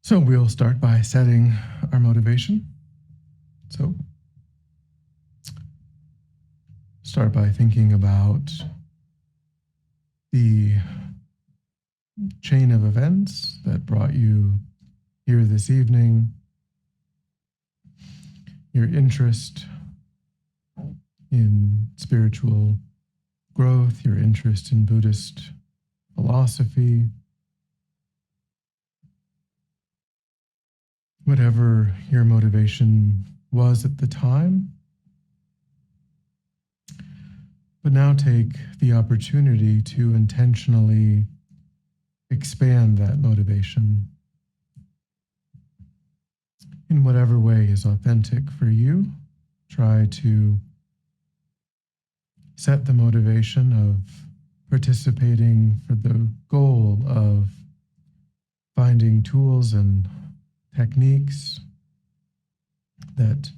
So we'll start by setting our motivation. So start by thinking about the chain of events that brought you here this evening, your interest in spiritual growth, your interest in Buddhist philosophy, whatever your motivation was at the time. But now take the opportunity to intentionally expand that motivation in whatever way is authentic for you. Try to set the motivation of participating for the goal of finding tools and techniques that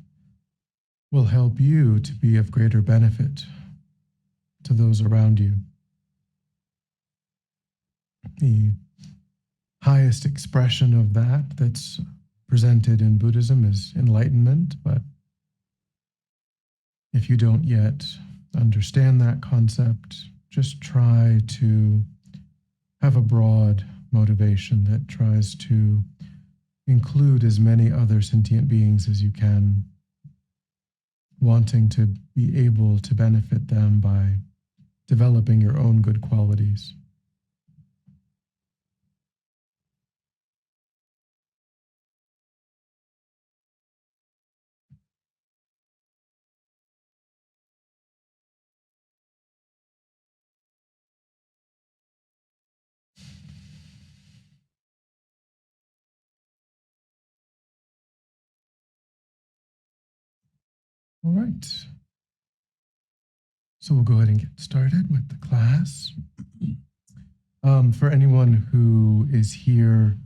will help you to be of greater benefit to those around you. The highest expression of that's presented in Buddhism is enlightenment, but if you don't yet understand that concept, just try to have a broad motivation that tries to include as many other sentient beings as you can, wanting to be able to benefit them by developing your own good qualities. All right. So we'll go ahead and get started with the class. For anyone who is here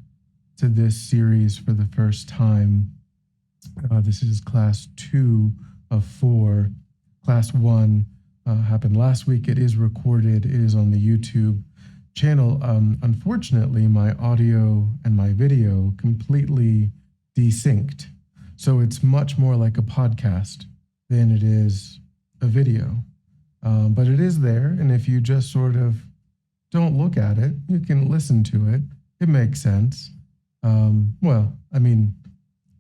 to this series for the first time, this is class 2 of 4. Class 1 happened last week. It is recorded. It is on the YouTube channel. Unfortunately, my audio and my video completely desynced. So it's much more like a podcast than it is a video. But it is there, and if you just sort of don't look at it, you can listen to it. It makes sense. Well, I mean,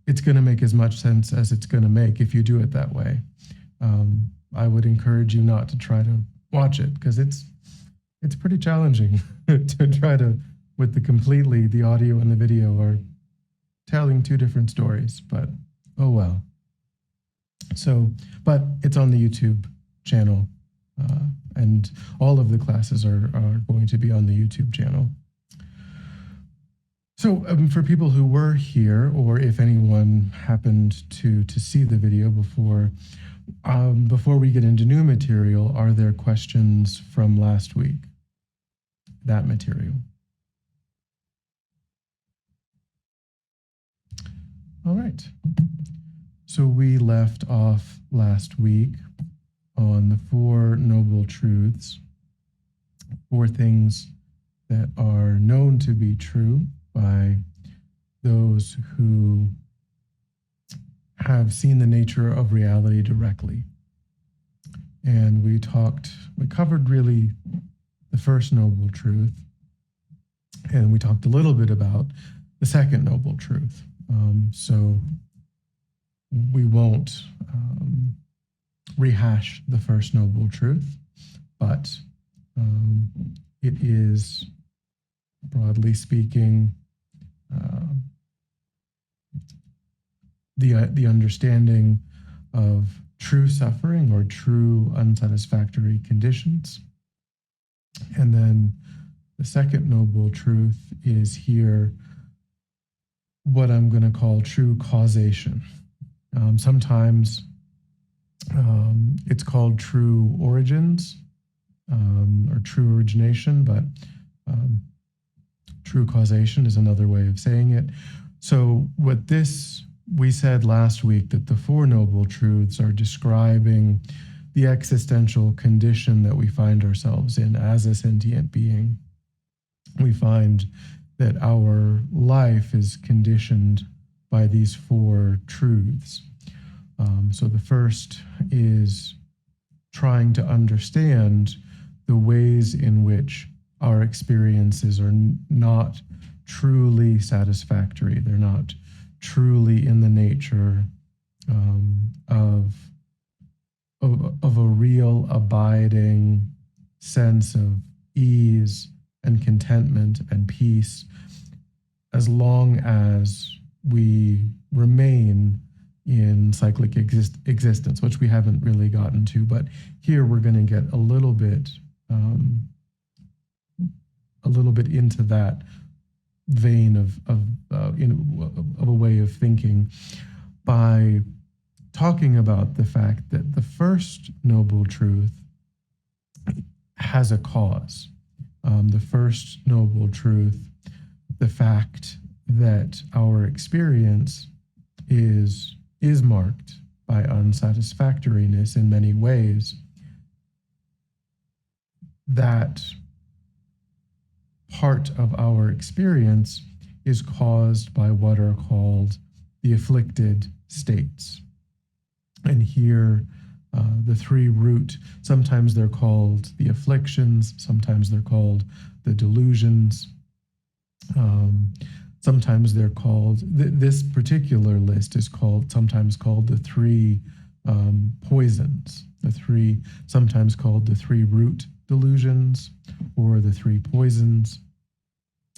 it's going to make as much sense as it's going to make if you do it that way. I would encourage you not to try to watch it, because it's pretty challenging to try to, with the audio and the video are telling two different stories, but oh well. So, but it's on the YouTube channel, and all of the classes are going to be on the YouTube channel. So for people who were here, or if anyone happened to see the video before we get into new material, are there questions from last week, that material? All right. So we left off last week on the 4 noble truths, 4 things that are known to be true by those who have seen the nature of reality directly. And we covered really the first noble truth, and we talked a little bit about the second noble truth. So we won't rehash the first noble truth, but it is, broadly speaking, the understanding of true suffering or true unsatisfactory conditions. And then the second noble truth is here what I'm going to call true causation. Sometimes it's called true origins or true origination, but true causation is another way of saying it. So we said last week that the 4 noble truths are describing the existential condition that we find ourselves in as a sentient being. We find that our life is conditioned by these four truths. So the first is trying to understand the ways in which our experiences are not truly satisfactory. They're not truly in the nature of a real abiding sense of ease and contentment and peace, as long as we remain in cyclic existence, which we haven't really gotten to. But here we're going to get a little bit into that vein of a way of thinking by talking about the fact that the first noble truth has a cause. The first noble truth, the fact that our experience is marked by unsatisfactoriness in many ways, that part of our experience is caused by what are called the afflicted states. And here, the three root, sometimes they're called the afflictions, sometimes they're called the delusions, sometimes they're called, this particular list is sometimes called the three poisons, sometimes called the three root delusions or the three poisons.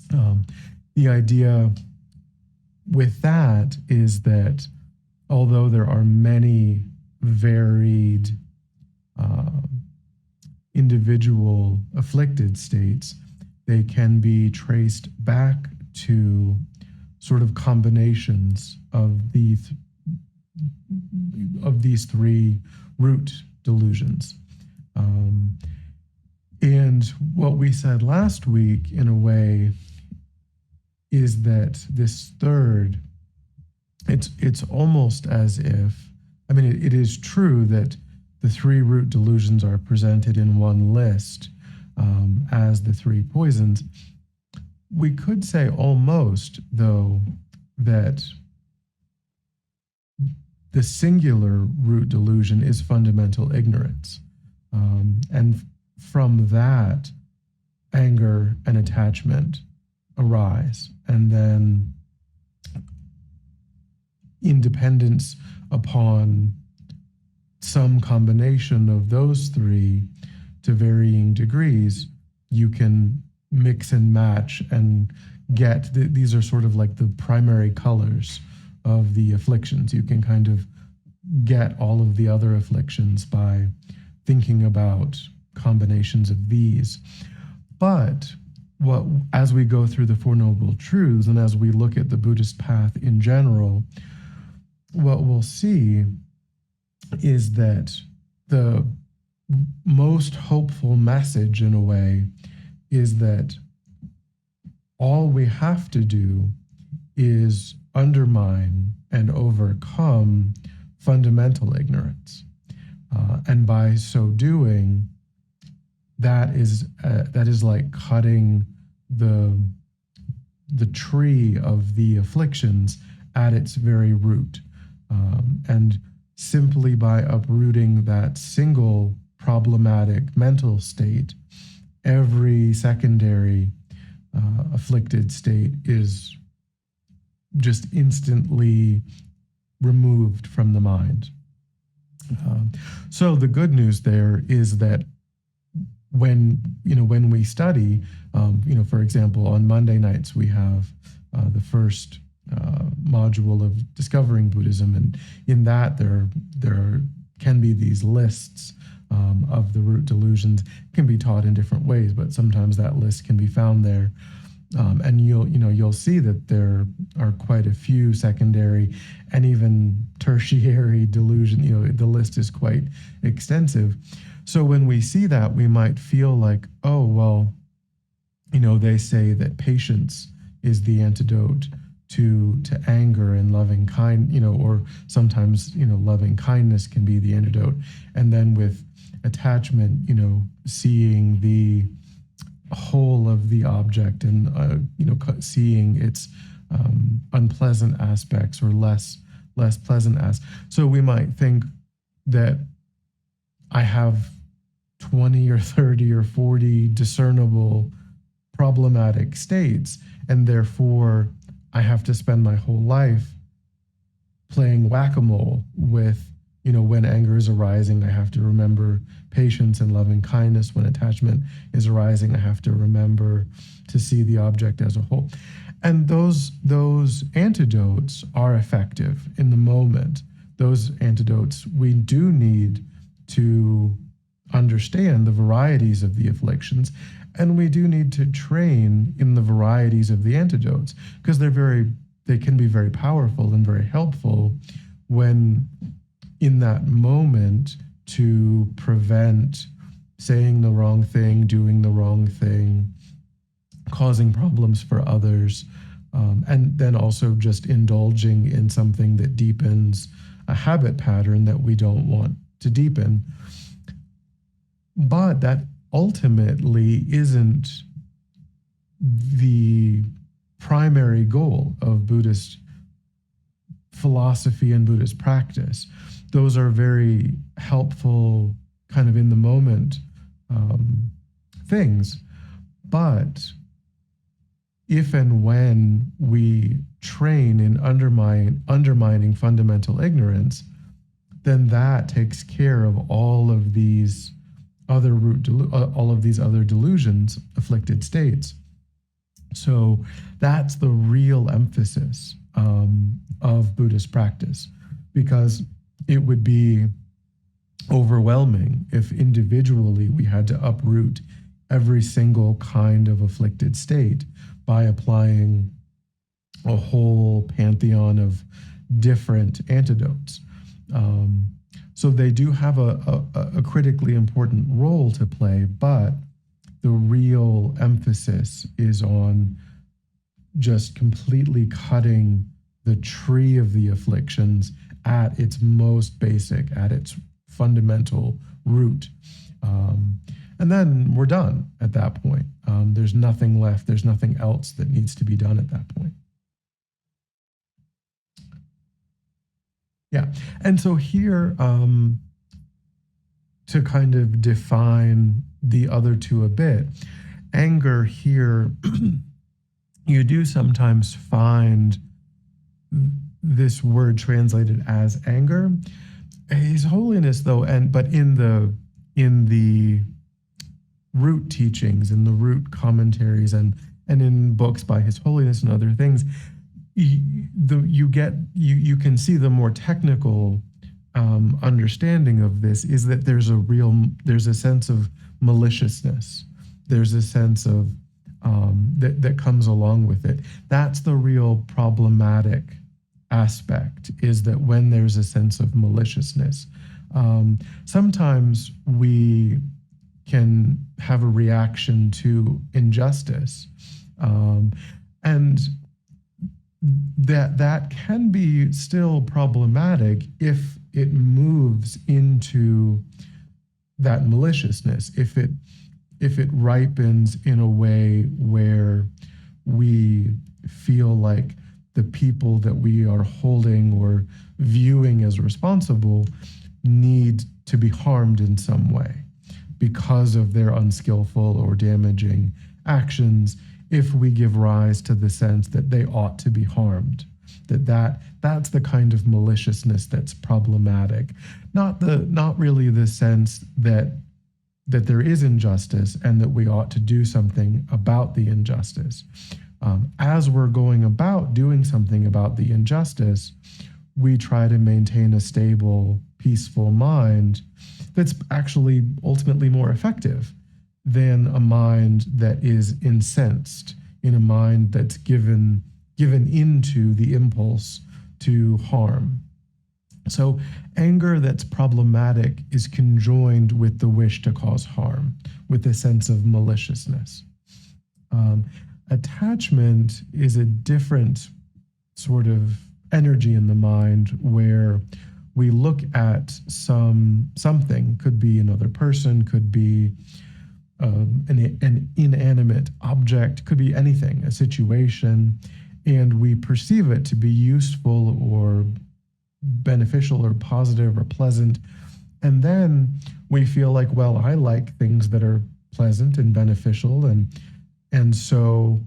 The idea with that is that although there are many varied individual afflicted states, they can be traced back to sort of combinations of these three root delusions. And what we said last week, in a way, is that this third, it's almost as if, I mean, it is true that the three root delusions are presented in one list as the three poisons. We could say almost, though, that the singular root delusion is fundamental ignorance. And from that, anger and attachment arise. And then independence upon some combination of those three to varying degrees, you can mix and match and get, these are sort of like the primary colors of the afflictions. You can kind of get all of the other afflictions by thinking about combinations of these. But as we go through the Four Noble Truths and as we look at the Buddhist path in general, what we'll see is that the most hopeful message, in a way, is that all we have to do is undermine and overcome fundamental ignorance. And by so doing, that is like cutting the tree of the afflictions at its very root. And simply by uprooting that single problematic mental state, every secondary afflicted state is just instantly removed from the mind. So the good news there is that when we study, for example, on Monday nights we have the first module of Discovering Buddhism, and in that there can be these lists of the root delusions. It can be taught in different ways, but sometimes that list can be found there. And you'll see that there are quite a few secondary and even tertiary delusion. The list is quite extensive. So when we see that, we might feel like, oh, well, they say that patience is the antidote to anger, and loving or sometimes loving kindness can be the antidote. And then with attachment, seeing the whole of the object and seeing its unpleasant aspects or less pleasant aspects. So we might think that I have 20 or 30 or 40 discernible problematic states, and therefore I have to spend my whole life playing whack-a-mole with, when anger is arising, I have to remember patience and loving kindness. When attachment is arising, I have to remember to see the object as a whole. And those antidotes are effective in the moment. Those antidotes, we do need to understand the varieties of the afflictions, and we do need to train in the varieties of the antidotes, because they can be very powerful and very helpful when in that moment to prevent saying the wrong thing, doing the wrong thing, causing problems for others, and then also just indulging in something that deepens a habit pattern that we don't want to deepen. But that ultimately isn't the primary goal of Buddhist philosophy and Buddhist practice. Those are very helpful, kind of in the moment things. But if and when we train in undermining fundamental ignorance, then that takes care of all of these other delusions, afflicted states. So that's the real emphasis of Buddhist practice, because it would be overwhelming if individually we had to uproot every single kind of afflicted state by applying a whole pantheon of different antidotes. So they do have a critically important role to play, but the real emphasis is on just completely cutting the tree of the afflictions at its most basic, at its fundamental root. And then we're done at that point. There's nothing left. There's nothing else that needs to be done at that point. Yeah. And so here, to kind of define the other two a bit, anger here, you do sometimes find this word translated as anger. His Holiness, though, but in the root teachings, in the root commentaries, and in books by His Holiness and other things, you can see the more technical understanding of this is that there's a sense of maliciousness. There's a sense of that comes along with it. That's the real problematic aspect, is that when there's a sense of maliciousness, sometimes we can have a reaction to injustice, and that can be still problematic if it moves into that maliciousness, if it ripens in a way where we feel like the people that we are holding or viewing as responsible need to be harmed in some way because of their unskillful or damaging actions. If we give rise to the sense that they ought to be harmed, that's the kind of maliciousness that's problematic. Not really the sense that there is injustice and that we ought to do something about the injustice. As we're going about doing something about the injustice, we try to maintain a stable, peaceful mind that's actually ultimately more effective than a mind that is incensed, in a mind that's given into the impulse to harm. So anger that's problematic is conjoined with the wish to cause harm, with a sense of maliciousness. Attachment is a different sort of energy in the mind, where we look at something, could be another person, could be an inanimate object, could be anything, a situation, and we perceive it to be useful or beneficial or positive or pleasant. And then we feel like, well, I like things that are pleasant and beneficial. And so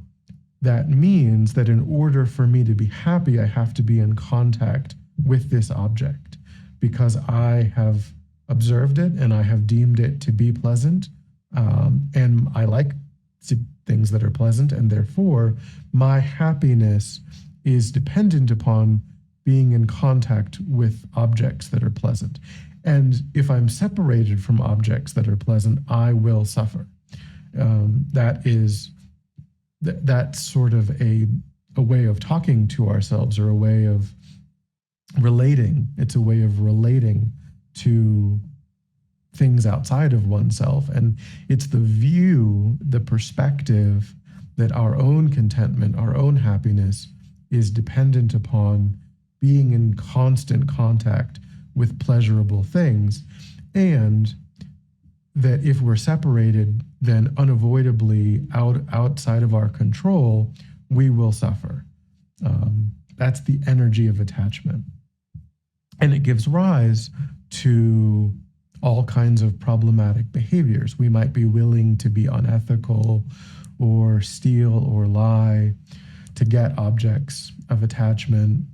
that means that in order for me to be happy, I have to be in contact with this object because I have observed it and I have deemed it to be pleasant. And I like things that are pleasant, and therefore my happiness is dependent upon being in contact with objects that are pleasant. And if I'm separated from objects that are pleasant, I will suffer. That's sort of a way of talking to ourselves, or a way of relating. It's a way of relating to things outside of oneself. And it's the view, the perspective that our own contentment, our own happiness is dependent upon being in constant contact with pleasurable things. And that if we're separated, then unavoidably outside of our control, we will suffer. That's the energy of attachment. And it gives rise to all kinds of problematic behaviors. We might be willing to be unethical or steal or lie to get objects of attachment.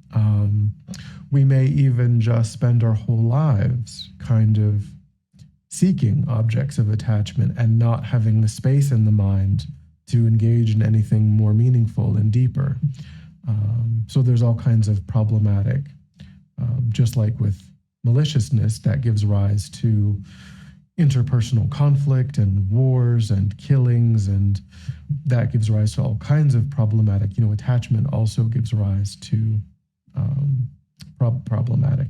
We may even just spend our whole lives kind of seeking objects of attachment and not having the space in the mind to engage in anything more meaningful and deeper. So there's all kinds of problematic, just like with maliciousness, that gives rise to interpersonal conflict and wars and killings, and that gives rise to all kinds of problematic, attachment also gives rise to problematic.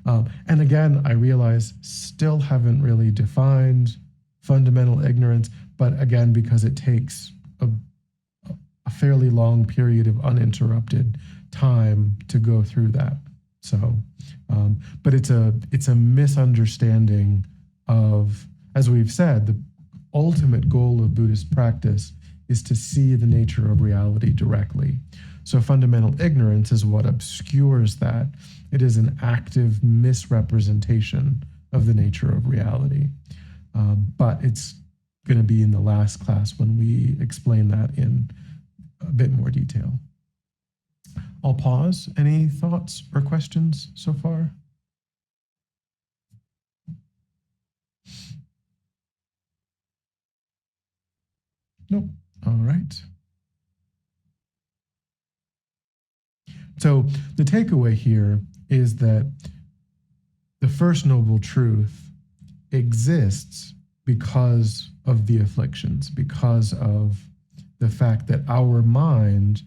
And again, I realize still haven't really defined fundamental ignorance, but again, because it takes a fairly long period of uninterrupted time to go through that. So, but it's a misunderstanding of, as we've said, the ultimate goal of Buddhist practice is to see the nature of reality directly. So fundamental ignorance is what obscures that. It is an active misrepresentation of the nature of reality. But it's going to be in the last class when we explain that in a bit more detail. I'll pause. Any thoughts or questions so far? Nope. All right. So the takeaway here is that the First Noble Truth exists because of the afflictions, because of the fact that our mind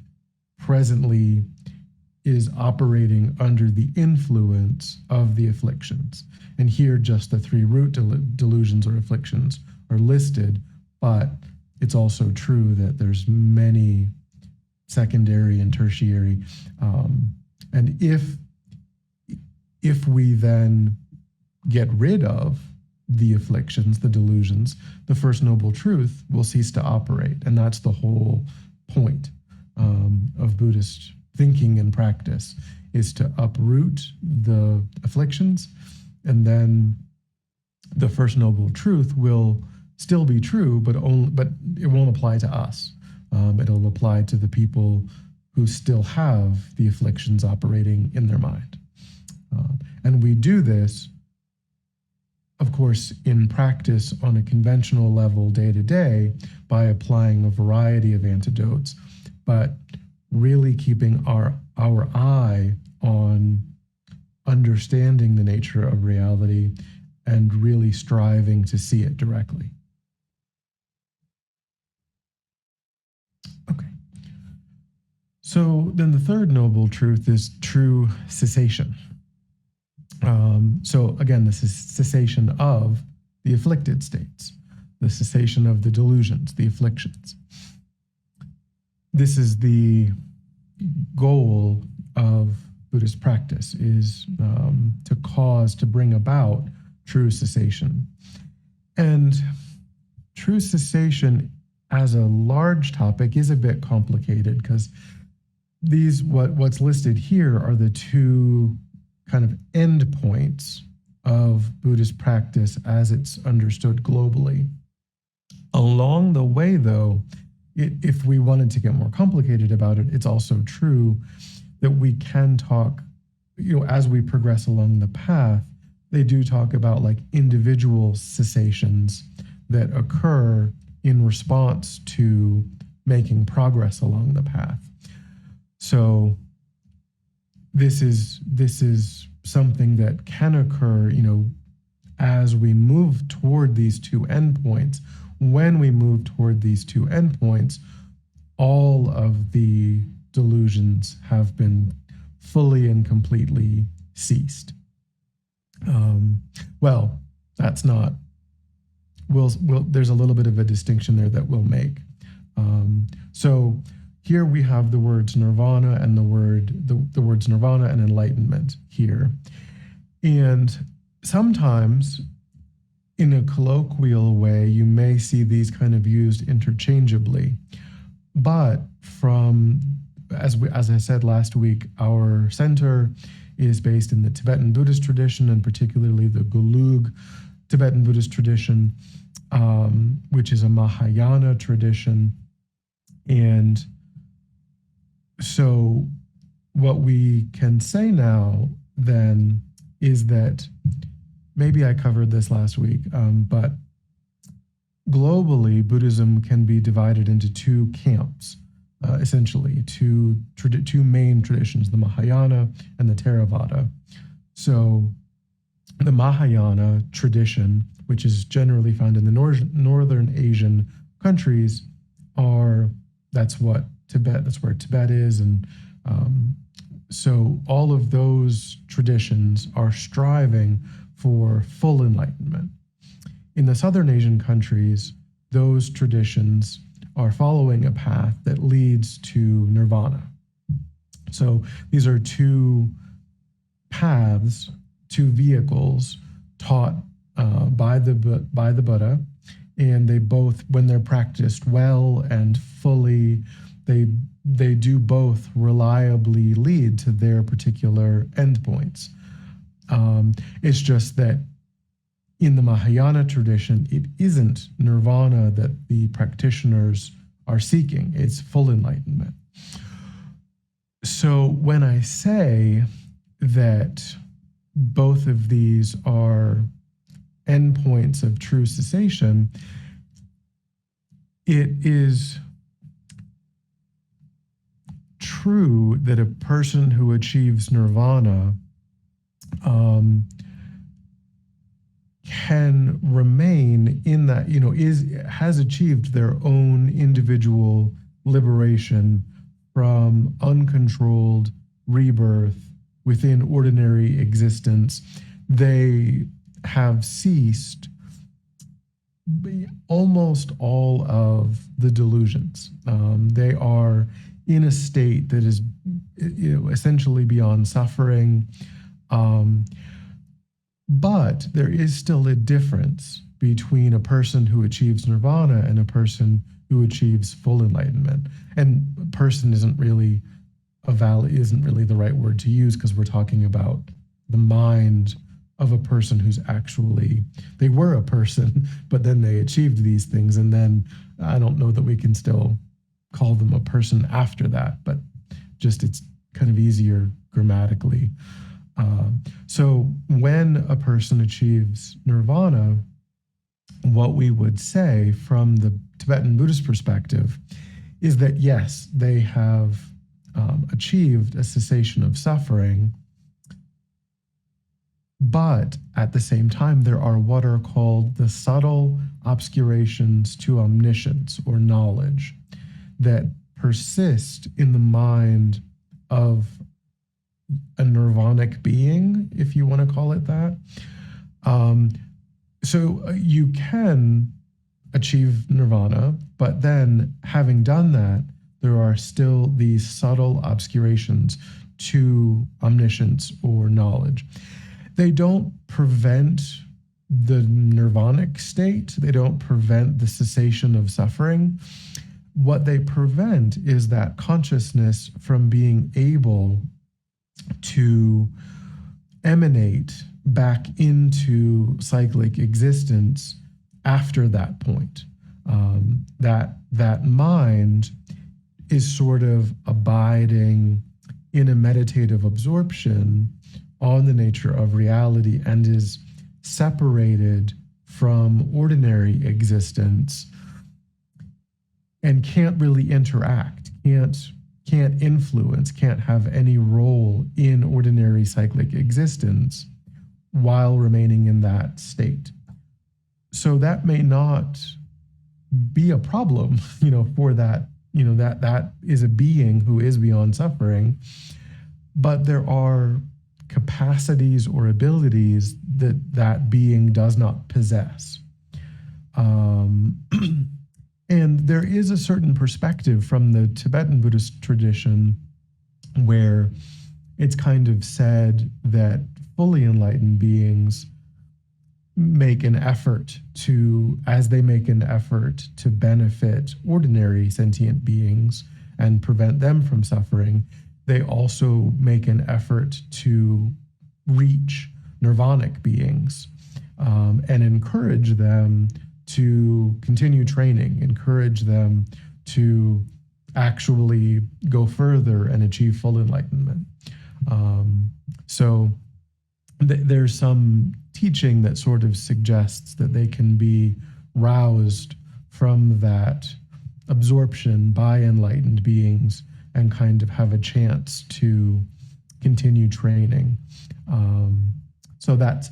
presently is operating under the influence of the afflictions. And here just the three root delusions or afflictions are listed, but it's also true that there's many secondary and tertiary. And if we then get rid of the afflictions, the delusions, the First Noble Truth will cease to operate. And that's the whole point of Buddhist thinking and practice, is to uproot the afflictions, and then the First Noble Truth will still be true, but it won't apply to us. It'll apply to the people who still have the afflictions operating in their mind. And we do this, of course, in practice on a conventional level day to day by applying a variety of antidotes, but really keeping our eye on understanding the nature of reality and really striving to see it directly. Okay. So then the third noble truth is true cessation. So again, this is cessation of the afflicted states, the cessation of the delusions, the afflictions. This is the goal of Buddhist practice, is to bring about true cessation. And true cessation as a large topic is a bit complicated because what's listed here are the two kind of endpoints of Buddhist practice as it's understood globally. Along the way, though, if we wanted to get more complicated about it, it's also true that we can talk, as we progress along the path, they do talk about like individual cessations that occur in response to making progress along the path. So this is something that can occur, as we move toward these two endpoints. When we move toward these two endpoints, all of the delusions have been fully and completely ceased. Well, that's not. There's a little bit of a distinction there that we'll make. So here we have the words nirvana and the words nirvana and enlightenment here, and sometimes in a colloquial way, you may see these kind of used interchangeably. But as I said last week, our center is based in the Tibetan Buddhist tradition, and particularly the Gelug Tibetan Buddhist tradition, which is a Mahayana tradition. And so what we can say now then is that, maybe I covered this last week, but globally, Buddhism can be divided into two camps, essentially, two main traditions, the Mahayana and the Theravada. So the Mahayana tradition, which is generally found in the northern Asian countries, that's where Tibet is, and so all of those traditions are striving for full enlightenment. In the southern Asian countries, those traditions are following a path that leads to nirvana. So these are two paths, two vehicles taught by the Buddha, and they both, when they're practiced well and fully, they do both reliably lead to their particular endpoints. It's just that in the Mahayana tradition, it isn't nirvana that the practitioners are seeking, it's full enlightenment. So when I say that both of these are endpoints of true cessation, it is true that a person who achieves nirvana can remain in that, has achieved their own individual liberation from uncontrolled rebirth within ordinary existence. They have ceased almost all of the delusions. They are in a state that is essentially beyond suffering. But there is still a difference between a person who achieves nirvana and a person who achieves full enlightenment. And person isn't really the right word to use, because we're talking about the mind of a person who's actually, they were a person, but then they achieved these things. And then I don't know that we can still call them a person after that, but just it's kind of easier grammatically. So when a person achieves nirvana, what we would say from the Tibetan Buddhist perspective is that yes, they have achieved a cessation of suffering, but at the same time, there are what are called the subtle obscurations to omniscience or knowledge that persist in the mind of a nirvanic being, if you want to call it that. So you can achieve nirvana, but then having done that, there are still these subtle obscurations to omniscience or knowledge. They don't prevent the nirvanic state. They don't prevent the cessation of suffering. What they prevent is that consciousness from being able to emanate back into cyclic existence after that point. That mind is sort of abiding in a meditative absorption on the nature of reality and is separated from ordinary existence and can't really interact, can't influence, can't have any role in ordinary cyclic existence while remaining in that state. So that may not be a problem, for that, that is a being who is beyond suffering, but there are capacities or abilities that being does not possess. And there is a certain perspective from the Tibetan Buddhist tradition where it's kind of said that fully enlightened beings make an effort to, as they make an effort to benefit ordinary sentient beings and prevent them from suffering, they also make an effort to reach nirvanic beings and encourage them to continue training, encourage them to actually go further and achieve full enlightenment. So there's some teaching that sort of suggests that they can be roused from that absorption by enlightened beings and kind of have a chance to continue training. So that's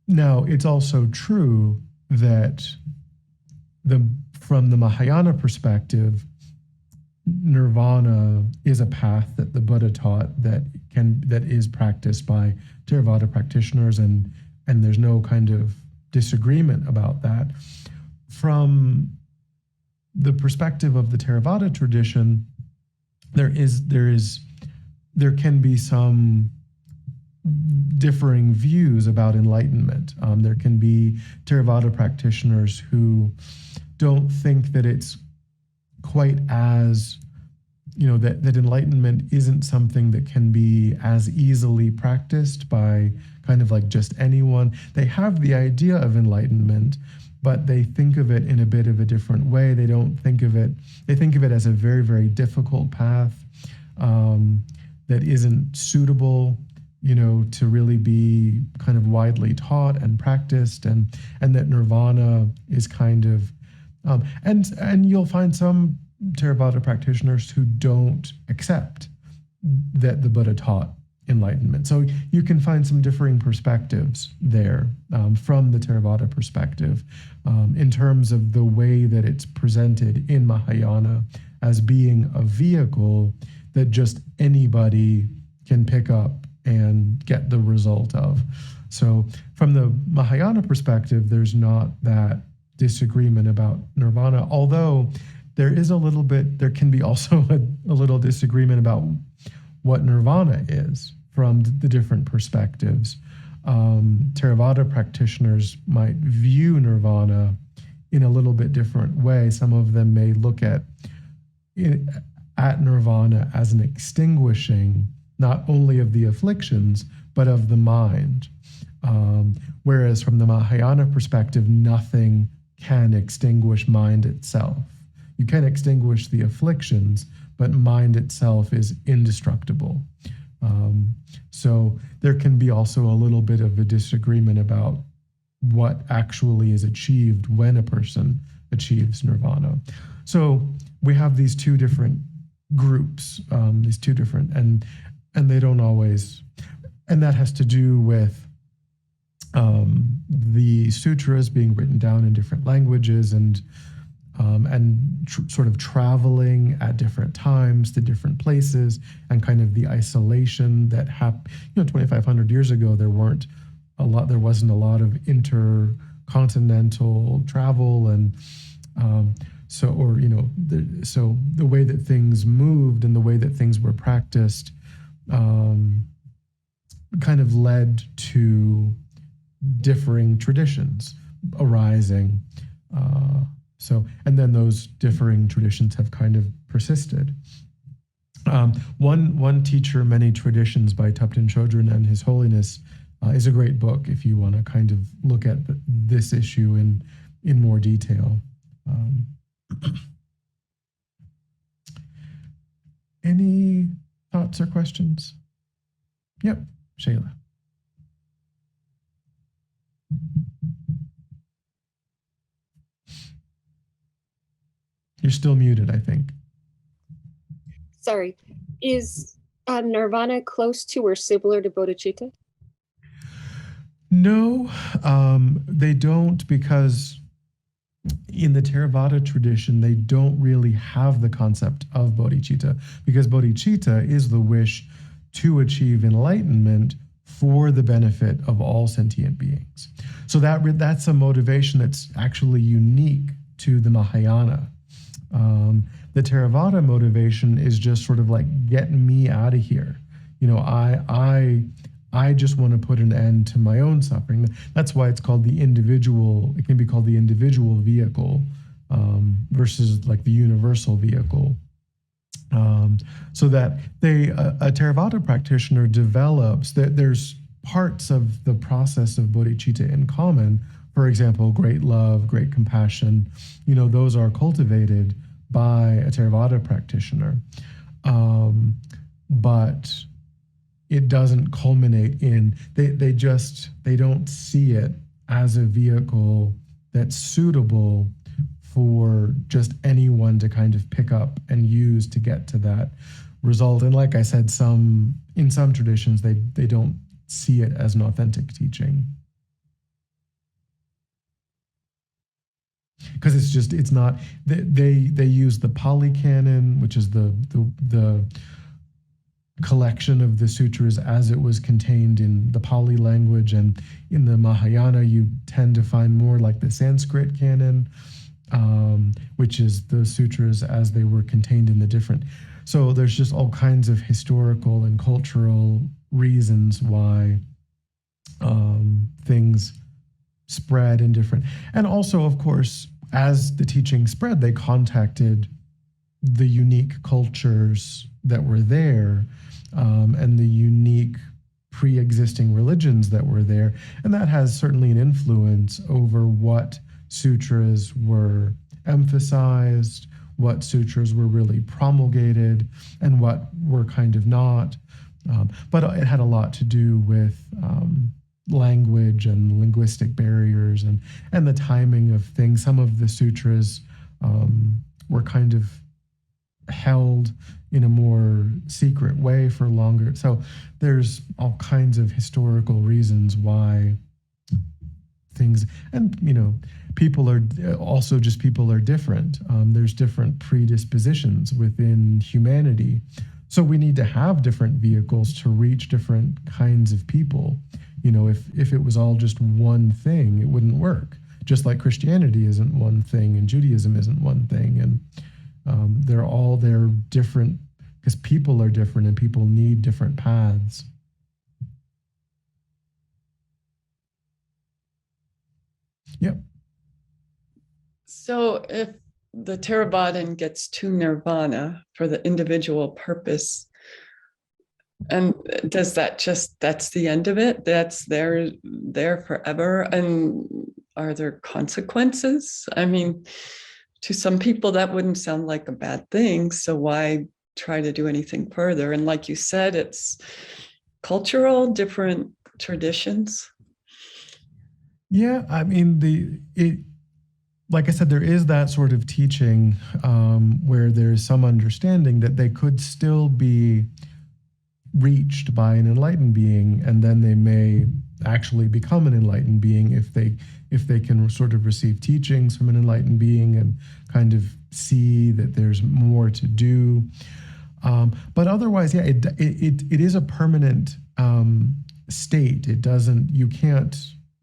now it's also true that from the Mahayana perspective, nirvana is a path that the Buddha taught that is practiced by Theravada practitioners, and there's no kind of disagreement about that. From the perspective of the Theravada tradition, there can be some differing views about enlightenment. There can be Theravada practitioners who don't think that it's quite as, that enlightenment isn't something that can be as easily practiced by kind of like just anyone. They have the idea of enlightenment, but they think of it in a bit of a different way. They think of it as a very, very difficult path that isn't suitable, to really be kind of widely taught and practiced, and that nirvana is kind of, and you'll find some Theravada practitioners who don't accept that the Buddha taught enlightenment. So you can find some differing perspectives there from the Theravada perspective in terms of the way that it's presented in Mahayana as being a vehicle that just anybody can pick up and get the result of. So from the Mahayana perspective, there's not that disagreement about nirvana, although there can be also a little disagreement about what nirvana is from the different perspectives. Theravada practitioners might view nirvana in a little bit different way. Some of them may look at nirvana as an extinguishing not only of the afflictions, but of the mind. Whereas from the Mahayana perspective, nothing can extinguish mind itself. You can extinguish the afflictions, but mind itself is indestructible. So there can be also a little bit of a disagreement about what actually is achieved when a person achieves nirvana. So we have these two different groups, and they don't always, and that has to do with the sutras being written down in different languages and sort of traveling at different times to different places, and kind of the isolation that happened. 2,500 years ago, there wasn't a lot of intercontinental travel, and so the way that things moved and the way that things were practiced kind of led to differing traditions arising. And then those differing traditions have kind of persisted. One teacher, many traditions by Thupten Chodron and His Holiness is a great book if you want to kind of look at this issue in more detail. Any thoughts or questions? Yep, Shayla. You're still muted, I think. Sorry. Is nirvana close to or similar to bodhicitta? No, they don't, because in the Theravada tradition, they don't really have the concept of bodhicitta, because bodhicitta is the wish to achieve enlightenment for the benefit of all sentient beings. So that's a motivation that's actually unique to the Mahayana. The Theravada motivation is just sort of like, get me out of here. You know, I just want to put an end to my own suffering. That's why it's called the individual. It can be called the individual vehicle versus like the universal vehicle. So that a Theravada practitioner develops that there's parts of the process of bodhicitta in common. For example, great love, great compassion, you know, those are cultivated by a Theravada practitioner. But it doesn't culminate in, they don't see it as a vehicle that's suitable for just anyone to kind of pick up and use to get to that result. And like I said, in some traditions, they don't see it as an authentic teaching. Because it's not, they use the Pali Canon, which is the collection of the sutras as it was contained in the Pali language, and in the Mahayana you tend to find more like the Sanskrit canon, which is the sutras as they were contained in the different. So there's just all kinds of historical and cultural reasons why things spread in different. And also, of course, as the teaching spread, they contacted the unique cultures that were there, and the unique pre-existing religions that were there. And that has certainly an influence over what sutras were emphasized, what sutras were really promulgated, and what were kind of not. But it had a lot to do with language and linguistic barriers and the timing of things. Some of the sutras were kind of held in a more secret way for longer. So there's all kinds of historical reasons why things, and you know, people are different. There's different predispositions within humanity. So we need to have different vehicles to reach different kinds of people. You know, if it was all just one thing, it wouldn't work. Just like Christianity isn't one thing and Judaism isn't one thing. And they're different because people are different and people need different paths. Yep. So if the Theravadan gets to nirvana for the individual purpose, and does that that's the end of it? That's there forever? And are there consequences? I mean, to some people that wouldn't sound like a bad thing. So why try to do anything further? And like you said, it's cultural, different traditions. Yeah, I mean, like I said, there is that sort of teaching where there's some understanding that they could still be reached by an enlightened being, and then they may actually become an enlightened being if they can sort of receive teachings from an enlightened being and kind of see that there's more to do. But otherwise, yeah, it is a permanent state. You can't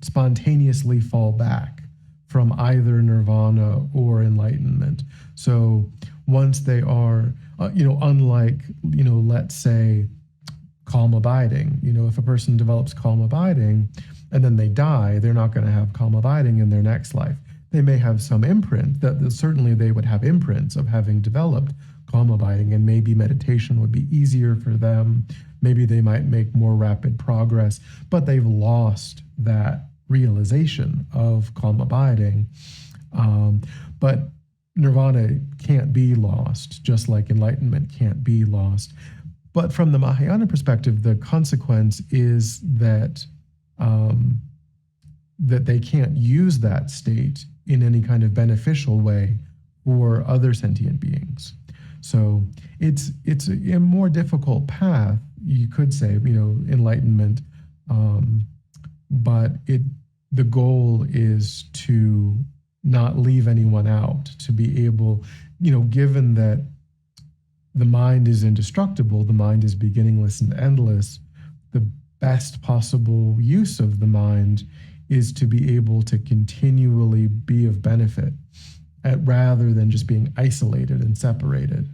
spontaneously fall back from either nirvana or enlightenment. So once they are, unlike, let's say, calm abiding. If a person develops calm abiding and then they die, they're not going to have calm abiding in their next life. They may have some imprint that certainly they would have imprints of having developed calm abiding, and maybe meditation would be easier for them. Maybe they might make more rapid progress, but they've lost that realization of calm abiding. But nirvana can't be lost, just like enlightenment can't be lost. But from the Mahayana perspective, the consequence is that that they can't use that state in any kind of beneficial way for other sentient beings. So it's a more difficult path, you could say, enlightenment, but the goal is to not leave anyone out, to be able, given that the mind is indestructible, the mind is beginningless and endless, the best possible use of the mind is to be able to continually be of benefit rather than just being isolated and separated.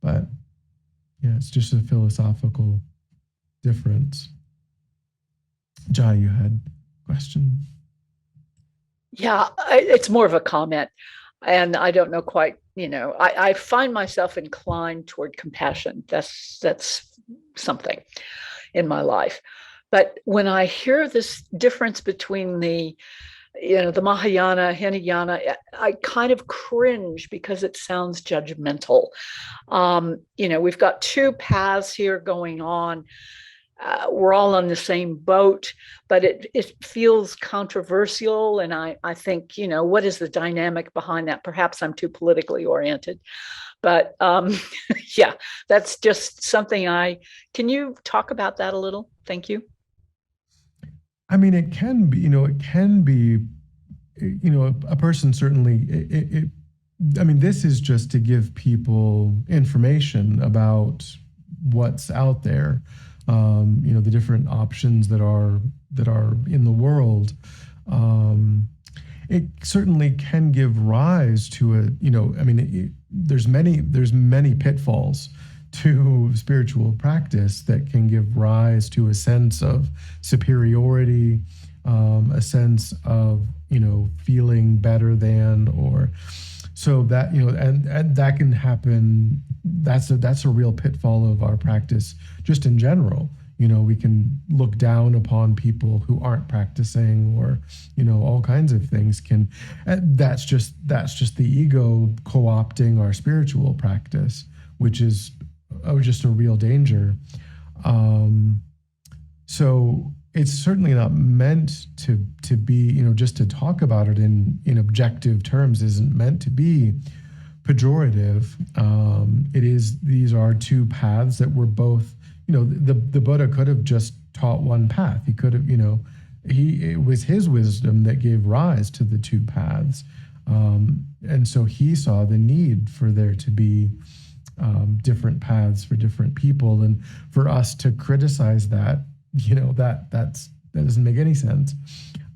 But yeah, it's just a philosophical difference. Jai, you had a question? Yeah, it's more of a comment. And I don't know quite, I find myself inclined toward compassion. That's something in my life. But when I hear this difference between the Mahayana, Hinayana, I kind of cringe because it sounds judgmental. We've got two paths here going on. We're all on the same boat, but it feels controversial. And I think, what is the dynamic behind that? Perhaps I'm too politically oriented, but yeah, that's just something can you talk about that a little? Thank you. I mean, it can be, a person certainly, this is just to give people information about what's out there, the different options that are in the world. It certainly can give rise to there's many pitfalls to spiritual practice that can give rise to a sense of superiority, a sense of feeling better than, or so that and that can happen. That's a real pitfall of our practice just in general. We can look down upon people who aren't practicing, or all kinds of things can. That's just the ego co-opting our spiritual practice, which is just a real danger. So it's certainly not meant to be, just to talk about it in objective terms isn't meant to be pejorative. These are two paths that were both, the Buddha could have just taught one path. He could have, it was his wisdom that gave rise to the two paths. And so he saw the need for there to be different paths for different people, and for us to criticize that, that doesn't make any sense.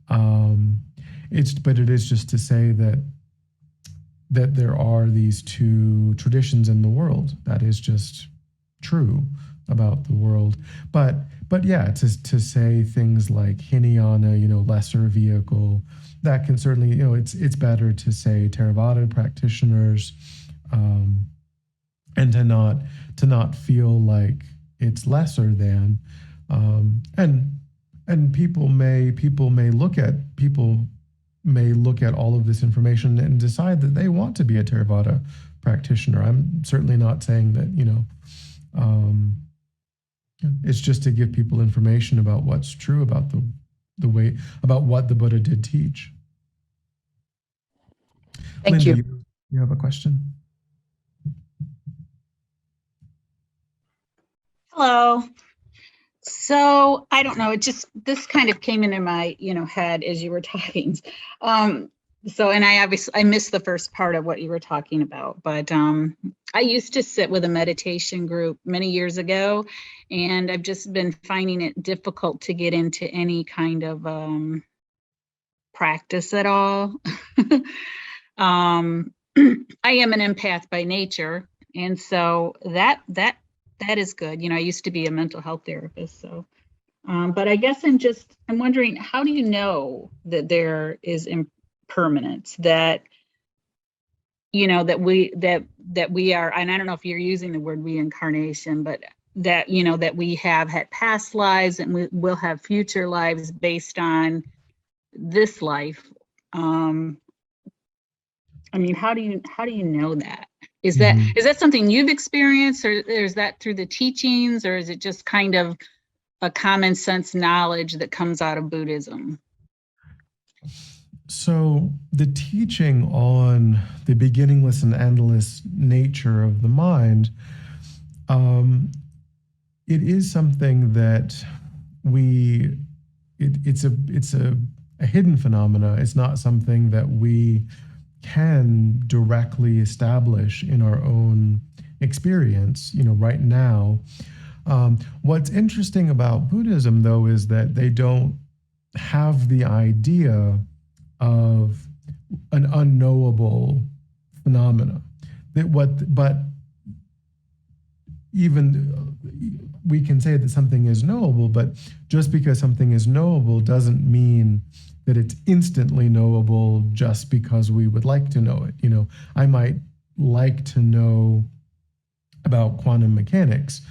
But it is just to say that there are these two traditions in the world. That is just true about the world. But yeah, to say things like Hinayana, lesser vehicle, that can certainly, it's better to say Theravada practitioners, and to not feel like it's lesser than, and people may look at all of this information and decide that they want to be a Theravada practitioner. I'm certainly not saying that, it's just to give people information about what's true about the way, about what the Buddha did teach. Thank Linda, you. You have a question? Hello. So I don't know, this kind of came into my, head as you were talking. And I missed the first part of what you were talking about, but I used to sit with a meditation group many years ago, and I've just been finding it difficult to get into any kind of practice at all. I am an empath by nature, and so that that is good. I used to be a mental health therapist, so. But I guess I'm wondering, how do you know that there is impermanence, that that we are, and I don't know if you're using the word reincarnation, but that that we have had past lives and we will have future lives based on this life. How do you know that? Is that something you've experienced, or is that through the teachings, or is it just kind of a common sense knowledge that comes out of Buddhism? So the teaching on the beginningless and endless nature of the mind, it is something that it's a hidden phenomena. It's not something that we can directly establish in our own experience, right now. What's interesting about Buddhism, though, is that they don't have the idea of an unknowable phenomena. But even we can say that something is knowable, but just because something is knowable doesn't mean that it's instantly knowable just because we would like to know it. I might like to know about quantum mechanics,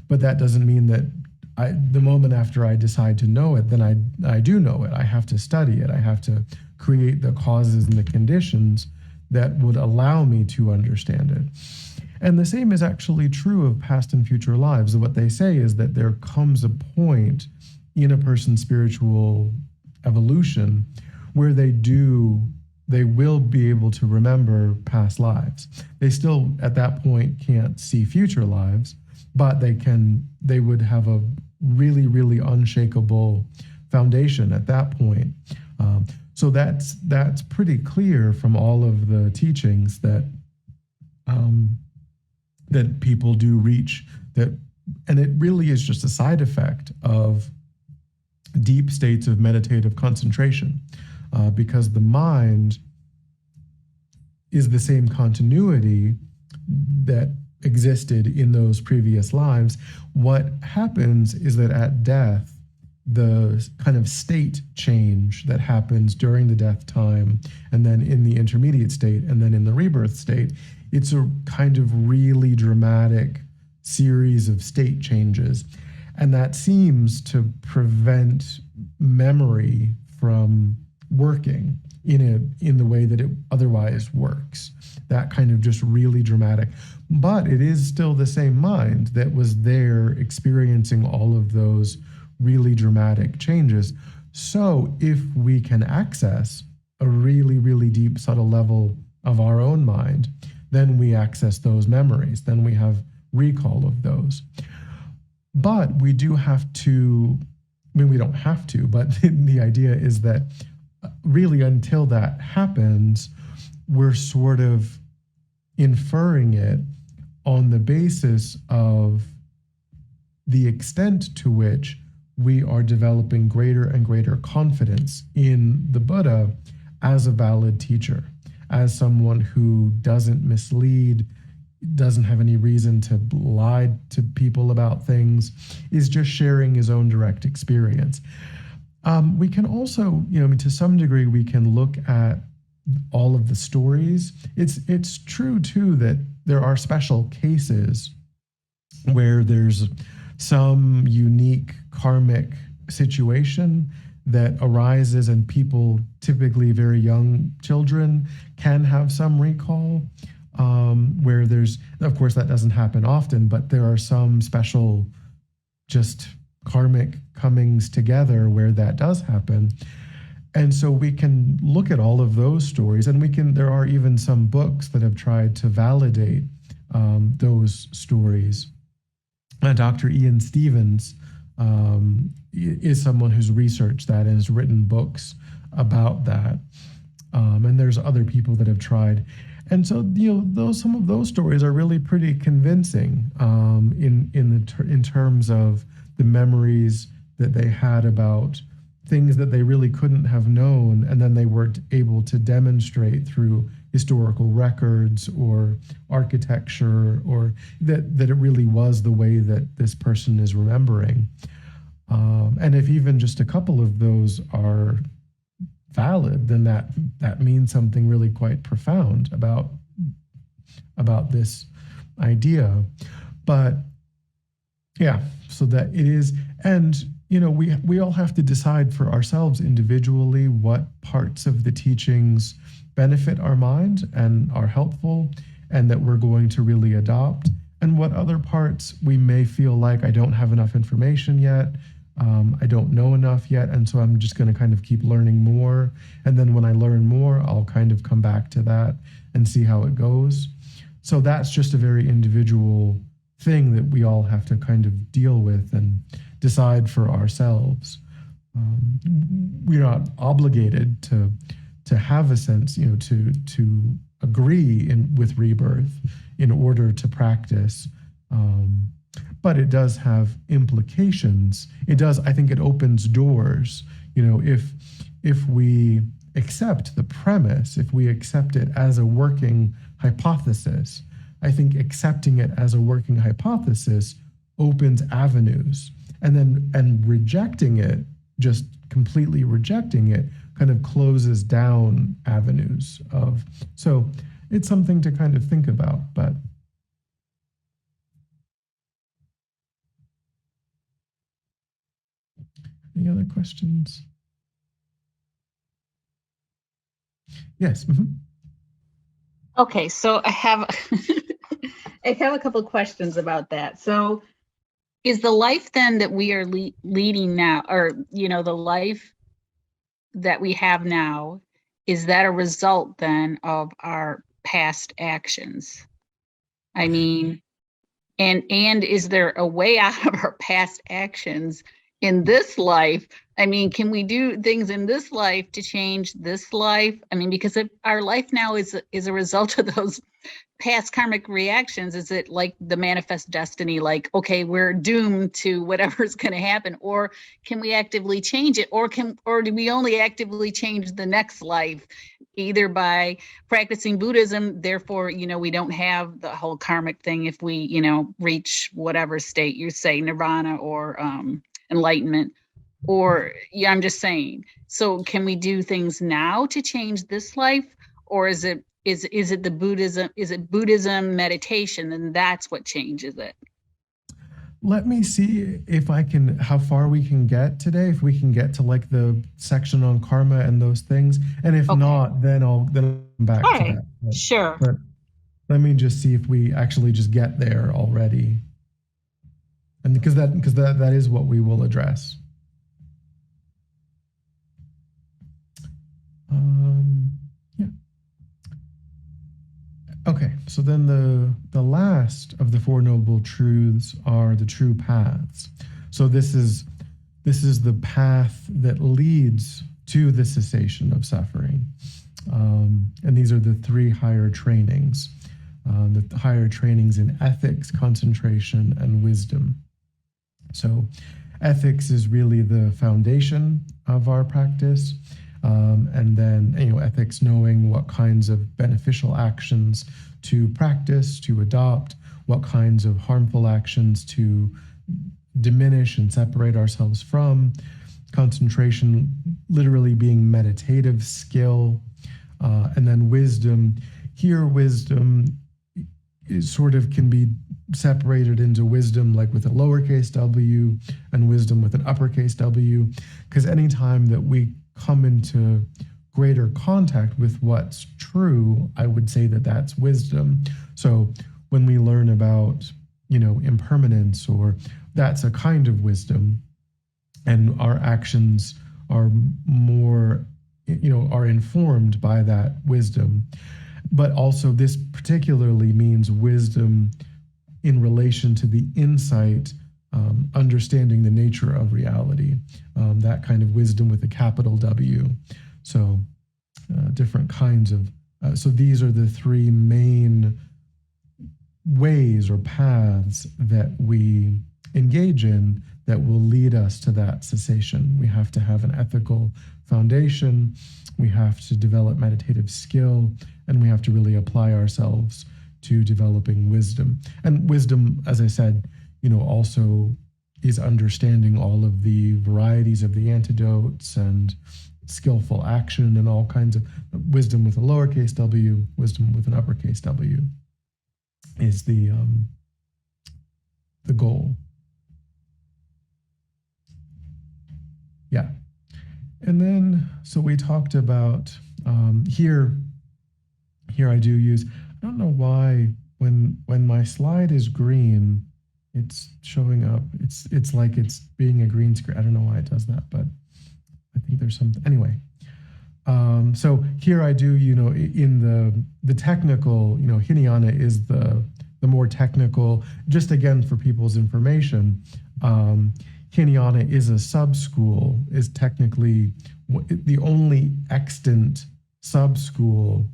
but that doesn't mean that the moment after I decide to know it, then I do know it. I have to study it. I have to create the causes and the conditions that would allow me to understand it. And the same is actually true of past and future lives. What they say is that there comes a point in a person's spiritual evolution where they will be able to remember past lives. They still, at that point, can't see future lives, but they would have a really, really unshakable foundation at that point. So that's pretty clear from all of the teachings that that people do reach that, and it really is just a side effect of deep states of meditative concentration, because the mind is the same continuity that existed in those previous lives. What happens is that at death, the kind of state change that happens during the death time, and then in the intermediate state, and then in the rebirth state, it's a kind of really dramatic series of state changes. And that seems to prevent memory from working in the way that it otherwise works. That kind of just really dramatic. But it is still the same mind that was there experiencing all of those really dramatic changes. So if we can access a really, really deep, subtle level of our own mind, then we access those memories. Then we have recall of those. But we do have to, we don't have to, but the idea is that really until that happens, we're sort of inferring it on the basis of the extent to which we are developing greater and greater confidence in the Buddha as a valid teacher, as someone who doesn't mislead, doesn't have any reason to lie to people about things, is just sharing his own direct experience. We can also, to some degree, we can look at all of the stories. It's true, too, that there are special cases where there's some unique karmic situation that arises and people, typically very young children, can have some recall, where there's, of course, that doesn't happen often, but there are some special just karmic comings together where that does happen. And so we can look at all of those stories, and there are even some books that have tried to validate those stories. Dr. Ian Stevens is someone who's researched that and has written books about that. And there's other people that have tried. And so, some of those stories are really pretty convincing in terms of the memories that they had about things that they really couldn't have known, and then they were able to demonstrate through historical records or architecture, or that it really was the way that this person is remembering. And if even just a couple of those are valid, then that means something really quite profound about this idea. But yeah, so that it is, and we all have to decide for ourselves individually what parts of the teachings benefit our mind and are helpful and that we're going to really adopt, and what other parts we may feel like I don't have enough information yet, I don't know enough yet, and so I'm just going to kind of keep learning more, and then when I learn more, I'll kind of come back to that and see how it goes. So that's just a very individual thing that we all have to kind of deal with and decide for ourselves. We're not obligated to have a sense, to agree with rebirth in order to practice. But it does have implications. I think it opens doors. If we accept the premise, if we accept it as a working hypothesis, I think accepting it as a working hypothesis opens avenues. And rejecting it, just completely rejecting it, kind of closes down avenues of. So it's something to kind of think about. But any other questions? Yes. Mm-hmm. Okay, so I have I have a couple of questions about that. So is the life then that we are leading now, or the life that we have now, is that a result then of our past actions? I mean, and is there a way out of our past actions in this life? I mean, can we do things in this life to change this life? I mean, because if our life now is a result of those past karmic reactions, is it like the manifest destiny, like, okay, we're doomed to whatever's going to happen, or can we actively change it, or do we only actively change the next life, either by practicing Buddhism, therefore we don't have the whole karmic thing if we reach whatever state you say, nirvana or enlightenment, or I'm just saying, so can we do things now to change this life, or is it the Buddhism? Is it Buddhism meditation, and that's what changes it? Let me see if how far we can get today. If we can get to like the section on karma and those things, and if not, then I'll come back to that. Sure. But let me just see if we actually just get there already, and because that is what we will address. Yeah. Okay, so then the last of the Four Noble Truths are the true paths. So this is the path that leads to the cessation of suffering. And these are the three higher trainings, the higher trainings in ethics, concentration, and wisdom. So ethics is really the foundation of our practice. And then, ethics, knowing what kinds of beneficial actions to practice, to adopt, what kinds of harmful actions to diminish and separate ourselves from. Concentration literally being meditative skill. And then wisdom. Here, wisdom is sort of can be separated into wisdom like with a lowercase w and wisdom with an uppercase W, because anytime that we come into greater contact with what's true, I would say that that's wisdom. So when we learn about, impermanence, or that's a kind of wisdom, and our actions are more, are informed by that wisdom. But also this particularly means wisdom in relation to the insight, understanding the nature of reality, that kind of wisdom with a capital W. So different kinds of, so these are the three main ways or paths that we engage in that will lead us to that cessation. We have to have an ethical foundation, we have to develop meditative skill, and we have to really apply ourselves to developing wisdom. And wisdom, as I said, also is understanding all of the varieties of the antidotes and skillful action and all kinds of wisdom with a lowercase w, wisdom with an uppercase w is the goal. Yeah. And then, so we talked about here I do use, I don't know why when my slide is green, it's showing up. It's like it's being a green screen. I don't know why it does that, but I think there's something. Anyway, so here I do, in the technical, Hinayana is the more technical. Just again for people's information, Hinayana is a sub-school, is technically the only extant sub-school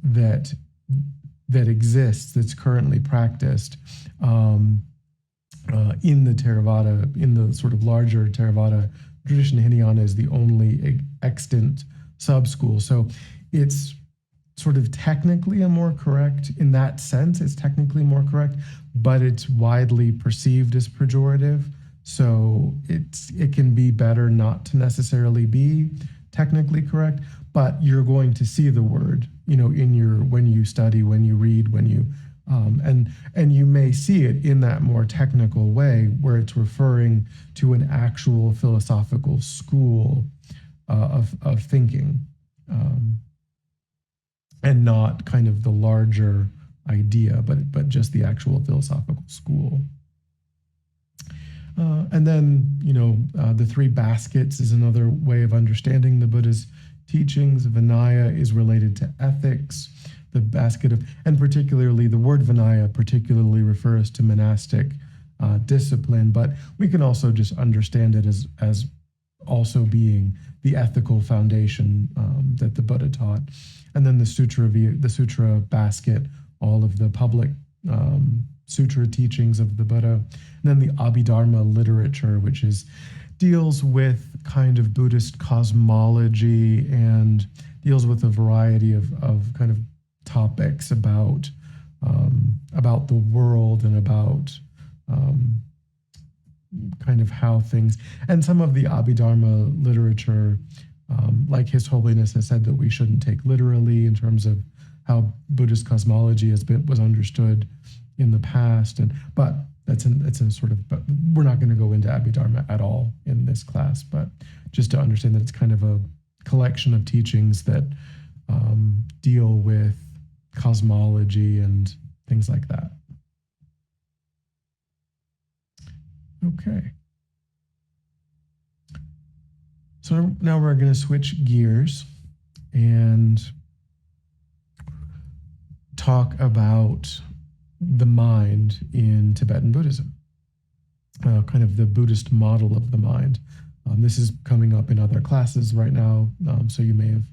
that exists, that's currently practiced in the Theravada, in the sort of larger Theravada tradition. Hinayana is the only extant sub-school. So it's sort of technically a more correct, in that sense, it's technically more correct, but it's widely perceived as pejorative. So it can be better not to necessarily be technically correct, but you're going to see the word, in your, when you study, when you read, when you, and you may see it in that more technical way where it's referring to an actual philosophical school of thinking, and not kind of the larger idea, but just the actual philosophical school. And then, the three baskets is another way of understanding the Buddha's teachings. Vinaya is related to ethics. The basket of, and particularly the word Vinaya particularly refers to monastic discipline, but we can also just understand it as also being the ethical foundation that the Buddha taught. And then the sutra basket, all of the public sutra teachings of the Buddha. And then the Abhidharma literature, which deals with kind of Buddhist cosmology and deals with a variety of kind of topics about the world and about kind of how things, and some of the Abhidharma literature, like His Holiness has said that we shouldn't take literally in terms of how Buddhist cosmology was understood in the past, but it's a sort of, but we're not going to go into Abhidharma at all in this class, but just to understand that it's kind of a collection of teachings that deal with cosmology and things like that. Okay. So now we're going to switch gears and talk about the mind in Tibetan Buddhism, kind of the Buddhist model of the mind. This is coming up in other classes right now, so you may have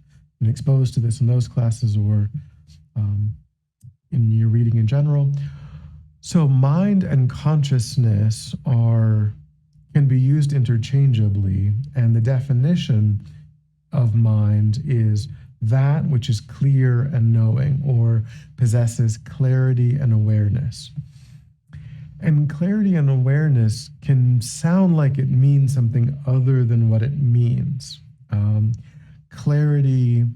been exposed to this in those classes or in your reading in general. So mind and consciousness can be used interchangeably, and the definition of mind is that which is clear and knowing, or possesses clarity and awareness. And clarity and awareness can sound like it means something other than what it means. Clarity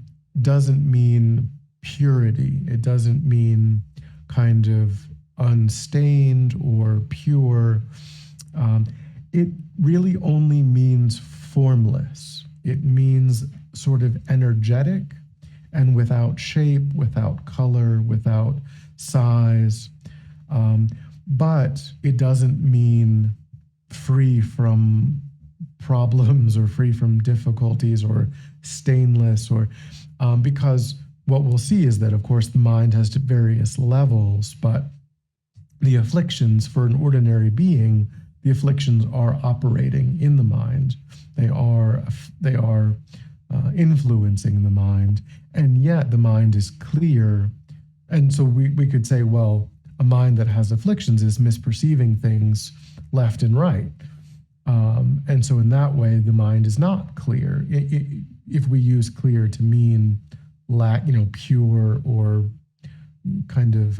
doesn't mean purity. It doesn't mean kind of unstained or pure. It really only means formless. It means sort of energetic and without shape, without color, without size. But it doesn't mean free from problems or free from difficulties or stainless, or because what we'll see is that, of course, the mind has various levels, but the afflictions for an ordinary being, the afflictions are operating in the mind. They are influencing the mind, and yet the mind is clear. And so we could say, well, a mind that has afflictions is misperceiving things left and right. And so in that way, the mind is not clear. If we use clear to mean pure or kind of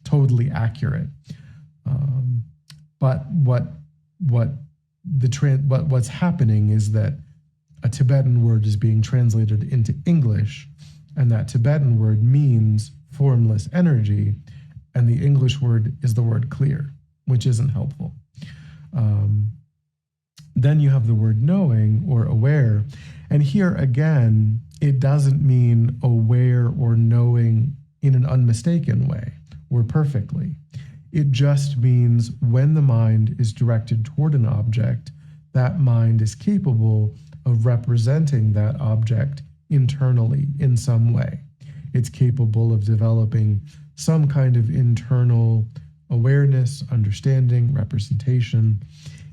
totally accurate. But what's happening is that a Tibetan word is being translated into English, and that Tibetan word means formless energy, and the English word is the word clear, which isn't helpful. Then you have the word knowing or aware, and here again, it doesn't mean aware or knowing in an unmistaken way or perfectly. It just means when the mind is directed toward an object, that mind is capable of representing that object internally in some way. It's capable of developing some kind of internal awareness, understanding, representation,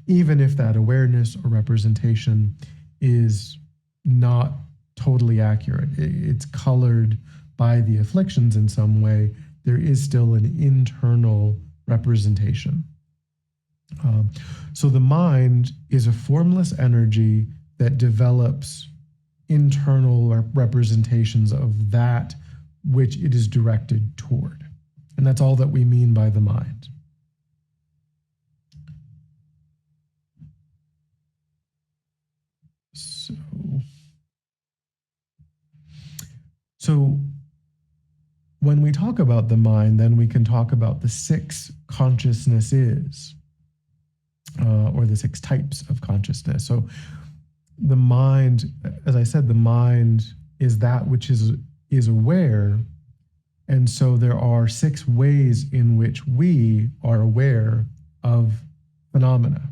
even if that awareness or representation is not totally accurate. It's colored by the afflictions in some way. There is still an internal representation. So the mind is a formless energy that develops internal representations of that which it is directed toward. And that's all that we mean by the mind. So when we talk about the mind, then we can talk about the 6 consciousnesses, or the 6 types of consciousness. So the mind, as I said, the mind is that which is aware. And so there are 6 ways in which we are aware of phenomena.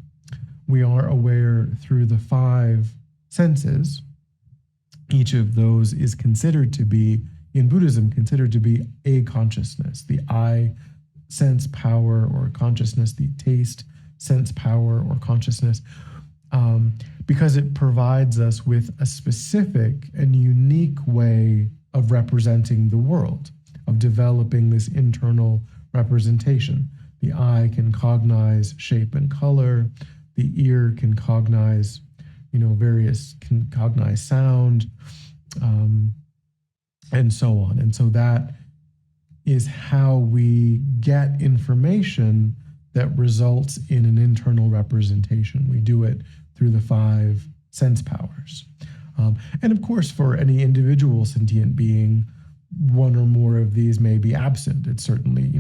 We are aware through the 5 senses. Each of those is considered to be, in Buddhism, considered to be a consciousness. The eye sense power or consciousness, the taste sense power or consciousness, because it provides us with a specific and unique way of representing the world, of developing this internal representation. The eye can cognize shape and color. The ear can cognize, can cognize sound, and so on. And so that is how we get information that results in an internal representation. We do it through the 5 sense powers. And of course, for any individual sentient being, one or more of these may be absent. It's certainly,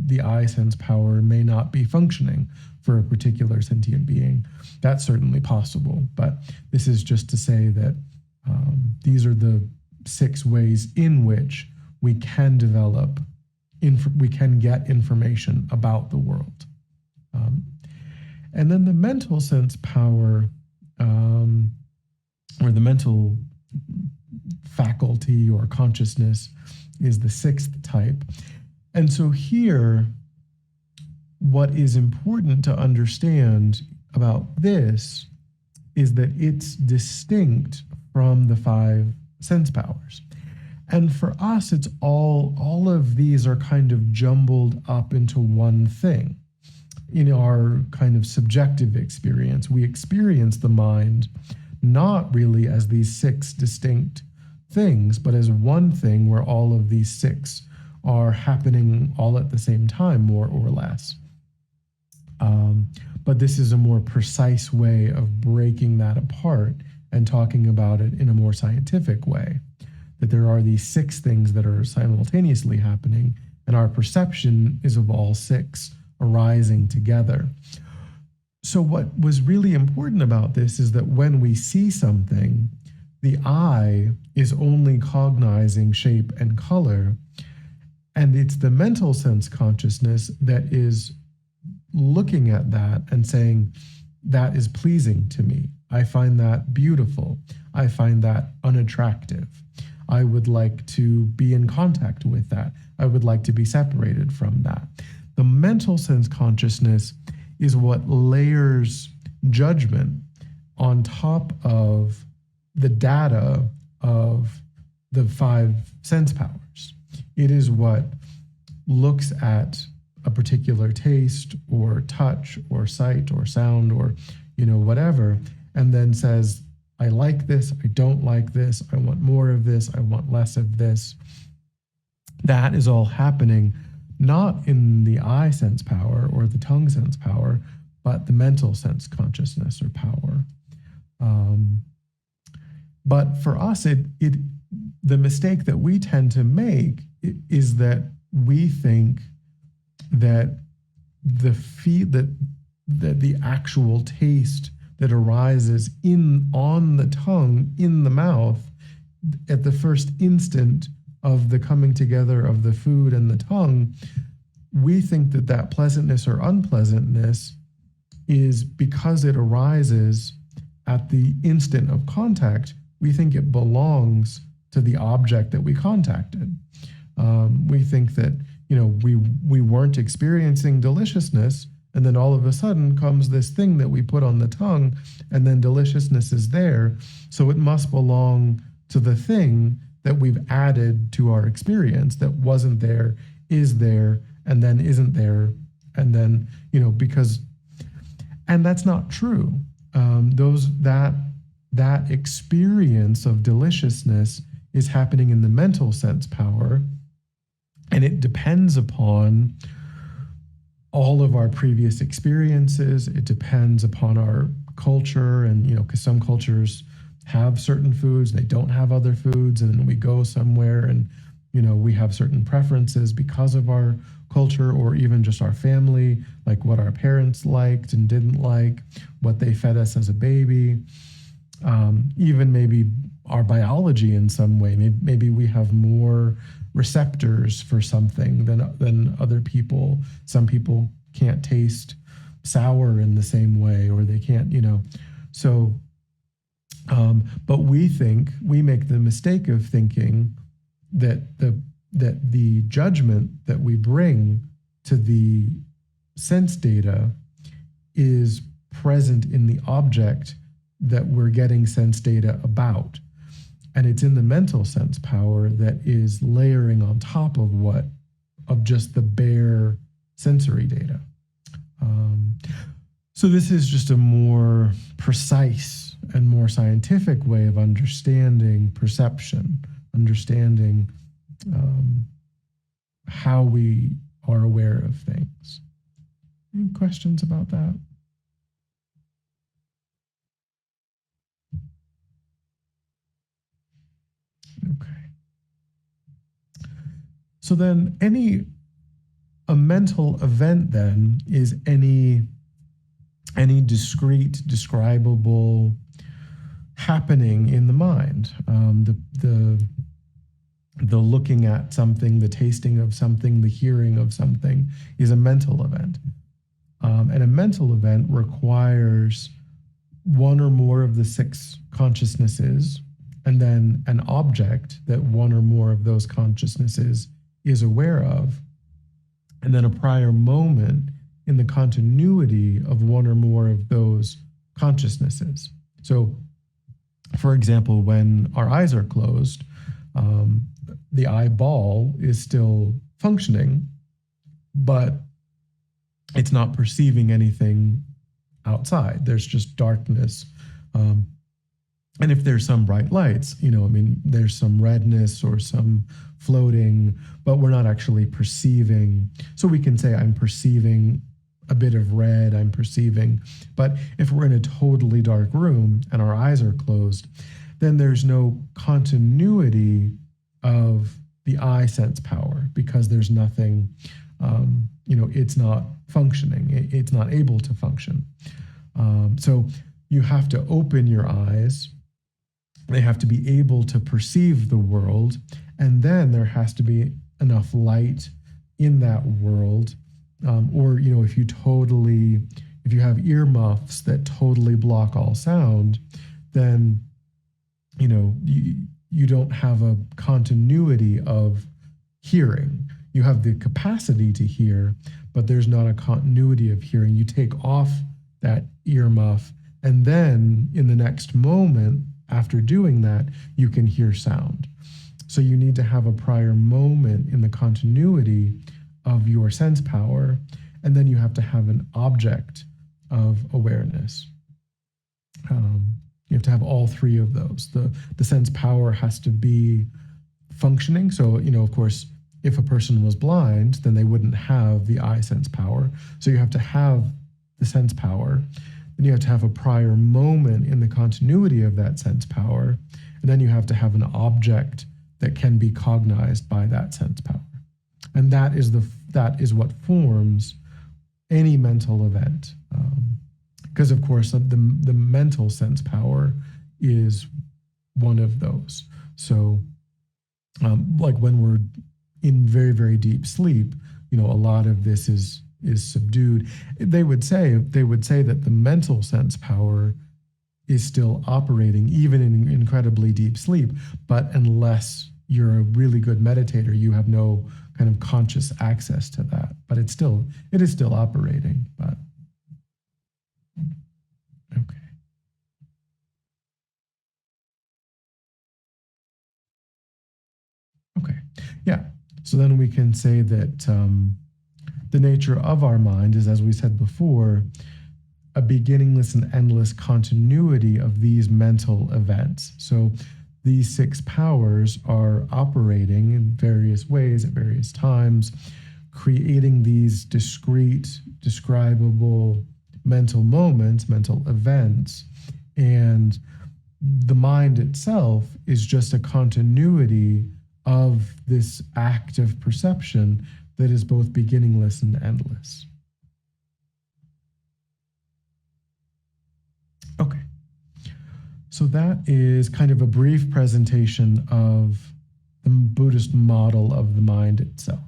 the eye sense power may not be functioning for a particular sentient being. That's certainly possible. But this is just to say that these are the 6 ways in which we can develop, we can get information about the world. And then the mental sense power, or the mental faculty or consciousness, is the 6th type. And so here, what is important to understand about this is that it's distinct from the 5 sense powers. And for us, it's all of these are kind of jumbled up into one thing. In our kind of subjective experience, we experience the mind not really as these 6 distinct things, but as one thing where all of these 6 are happening all at the same time, more or less. But this is a more precise way of breaking that apart and talking about it in a more scientific way, that there are these 6 things that are simultaneously happening, and our perception is of all 6 arising together. So what was really important about this is that when we see something, the eye is only cognizing shape and color, and it's the mental sense consciousness that is looking at that and saying, that is pleasing to me. I find that beautiful. I find that unattractive. I would like to be in contact with that. I would like to be separated from that. The mental sense consciousness is what layers judgment on top of the data of the 5 sense powers. It is what looks at a particular taste or touch or sight or sound or, whatever, and then says, I like this, I don't like this, I want more of this, I want less of this. That is all happening not in the eye sense power or the tongue sense power, but the mental sense consciousness or power. But for us, the mistake that we tend to make is that we think that the actual taste that arises on the tongue, in the mouth, at the first instant of the coming together of the food and the tongue, we think that pleasantness or unpleasantness is because it arises at the instant of contact. We think it belongs to the object that we contacted. We think that, we weren't experiencing deliciousness, and then all of a sudden comes this thing that we put on the tongue, and then deliciousness is there. So it must belong to the thing that we've added to our experience that wasn't there, is there, and then isn't there. And then, and that's not true. That experience of deliciousness is happening in the mental sense power, and it depends upon all of our previous experiences. It depends upon our culture, and because some cultures have certain foods, they don't have other foods, and then we go somewhere and we have certain preferences because of our culture, or even just our family, like what our parents liked and didn't like, what they fed us as a baby, even maybe our biology in some way. Maybe we have more receptors for something than other people. Some people can't taste sour in the same way, or they can't, so but we make the mistake of thinking that the judgment that we bring to the sense data is present in the object that we're getting sense data about. And it's in the mental sense power that is layering on top of just the bare sensory data. So this is just a more precise and more scientific way of understanding perception, understanding how we are aware of things. Any questions about that? Okay. So then a mental event then is any discrete, describable happening in the mind. The looking at something, the tasting of something, the hearing of something is a mental event. And a mental event requires one or more of the six consciousnesses, and then an object that one or more of those consciousnesses is aware of, and then a prior moment in the continuity of one or more of those consciousnesses. So, for example, when our eyes are closed, the eyeball is still functioning, but it's not perceiving anything outside. There's just darkness. And if there's some bright lights, there's some redness or some floating, but we're not actually perceiving. So we can say, I'm perceiving a bit of red, I'm perceiving. But if we're in a totally dark room and our eyes are closed, then there's no continuity of the eye sense power, because there's nothing, it's not functioning. It's not able to function. So you have to open your eyes. They have to be able to perceive the world. And then there has to be enough light in that world. Or, if you have earmuffs that totally block all sound, then, you don't have a continuity of hearing. You have the capacity to hear, but there's not a continuity of hearing. You take off that earmuff, and then in the next moment, after doing that, you can hear sound. So you need to have a prior moment in the continuity of your sense power, and then you have to have an object of awareness. You have to have all three of those. The sense power has to be functioning. So, of course, if a person was blind, then they wouldn't have the eye sense power. So you have to have the sense power. Then you have to have a prior moment in the continuity of that sense power. And then you have to have an object that can be cognized by that sense power. And that is what forms any mental event. Because, of course, the mental sense power is one of those. So, like when we're in very, very deep sleep, a lot of this is subdued. They would say that the mental sense power is still operating even in incredibly deep sleep, but unless you're a really good meditator, you have no kind of conscious access to that. But it is still operating. But okay. Okay. Yeah. So then we can say that the nature of our mind is, as we said before, a beginningless and endless continuity of these mental events. So these six powers are operating in various ways at various times, creating these discrete, describable mental moments, mental events, and the mind itself is just a continuity of this act of perception that is both beginningless and endless. Okay. So that is kind of a brief presentation of the Buddhist model of the mind itself.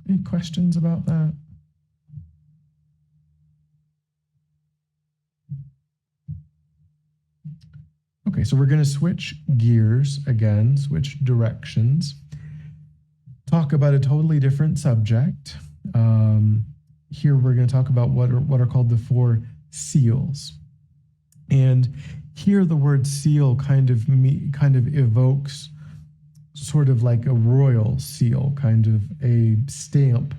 Any questions about that? Okay, so we're going to switch gears again, switch directions, talk about a totally different subject. Here we're going to talk about what are called the four seals. And here the word seal kind of evokes sort of like a royal seal, kind of a stamp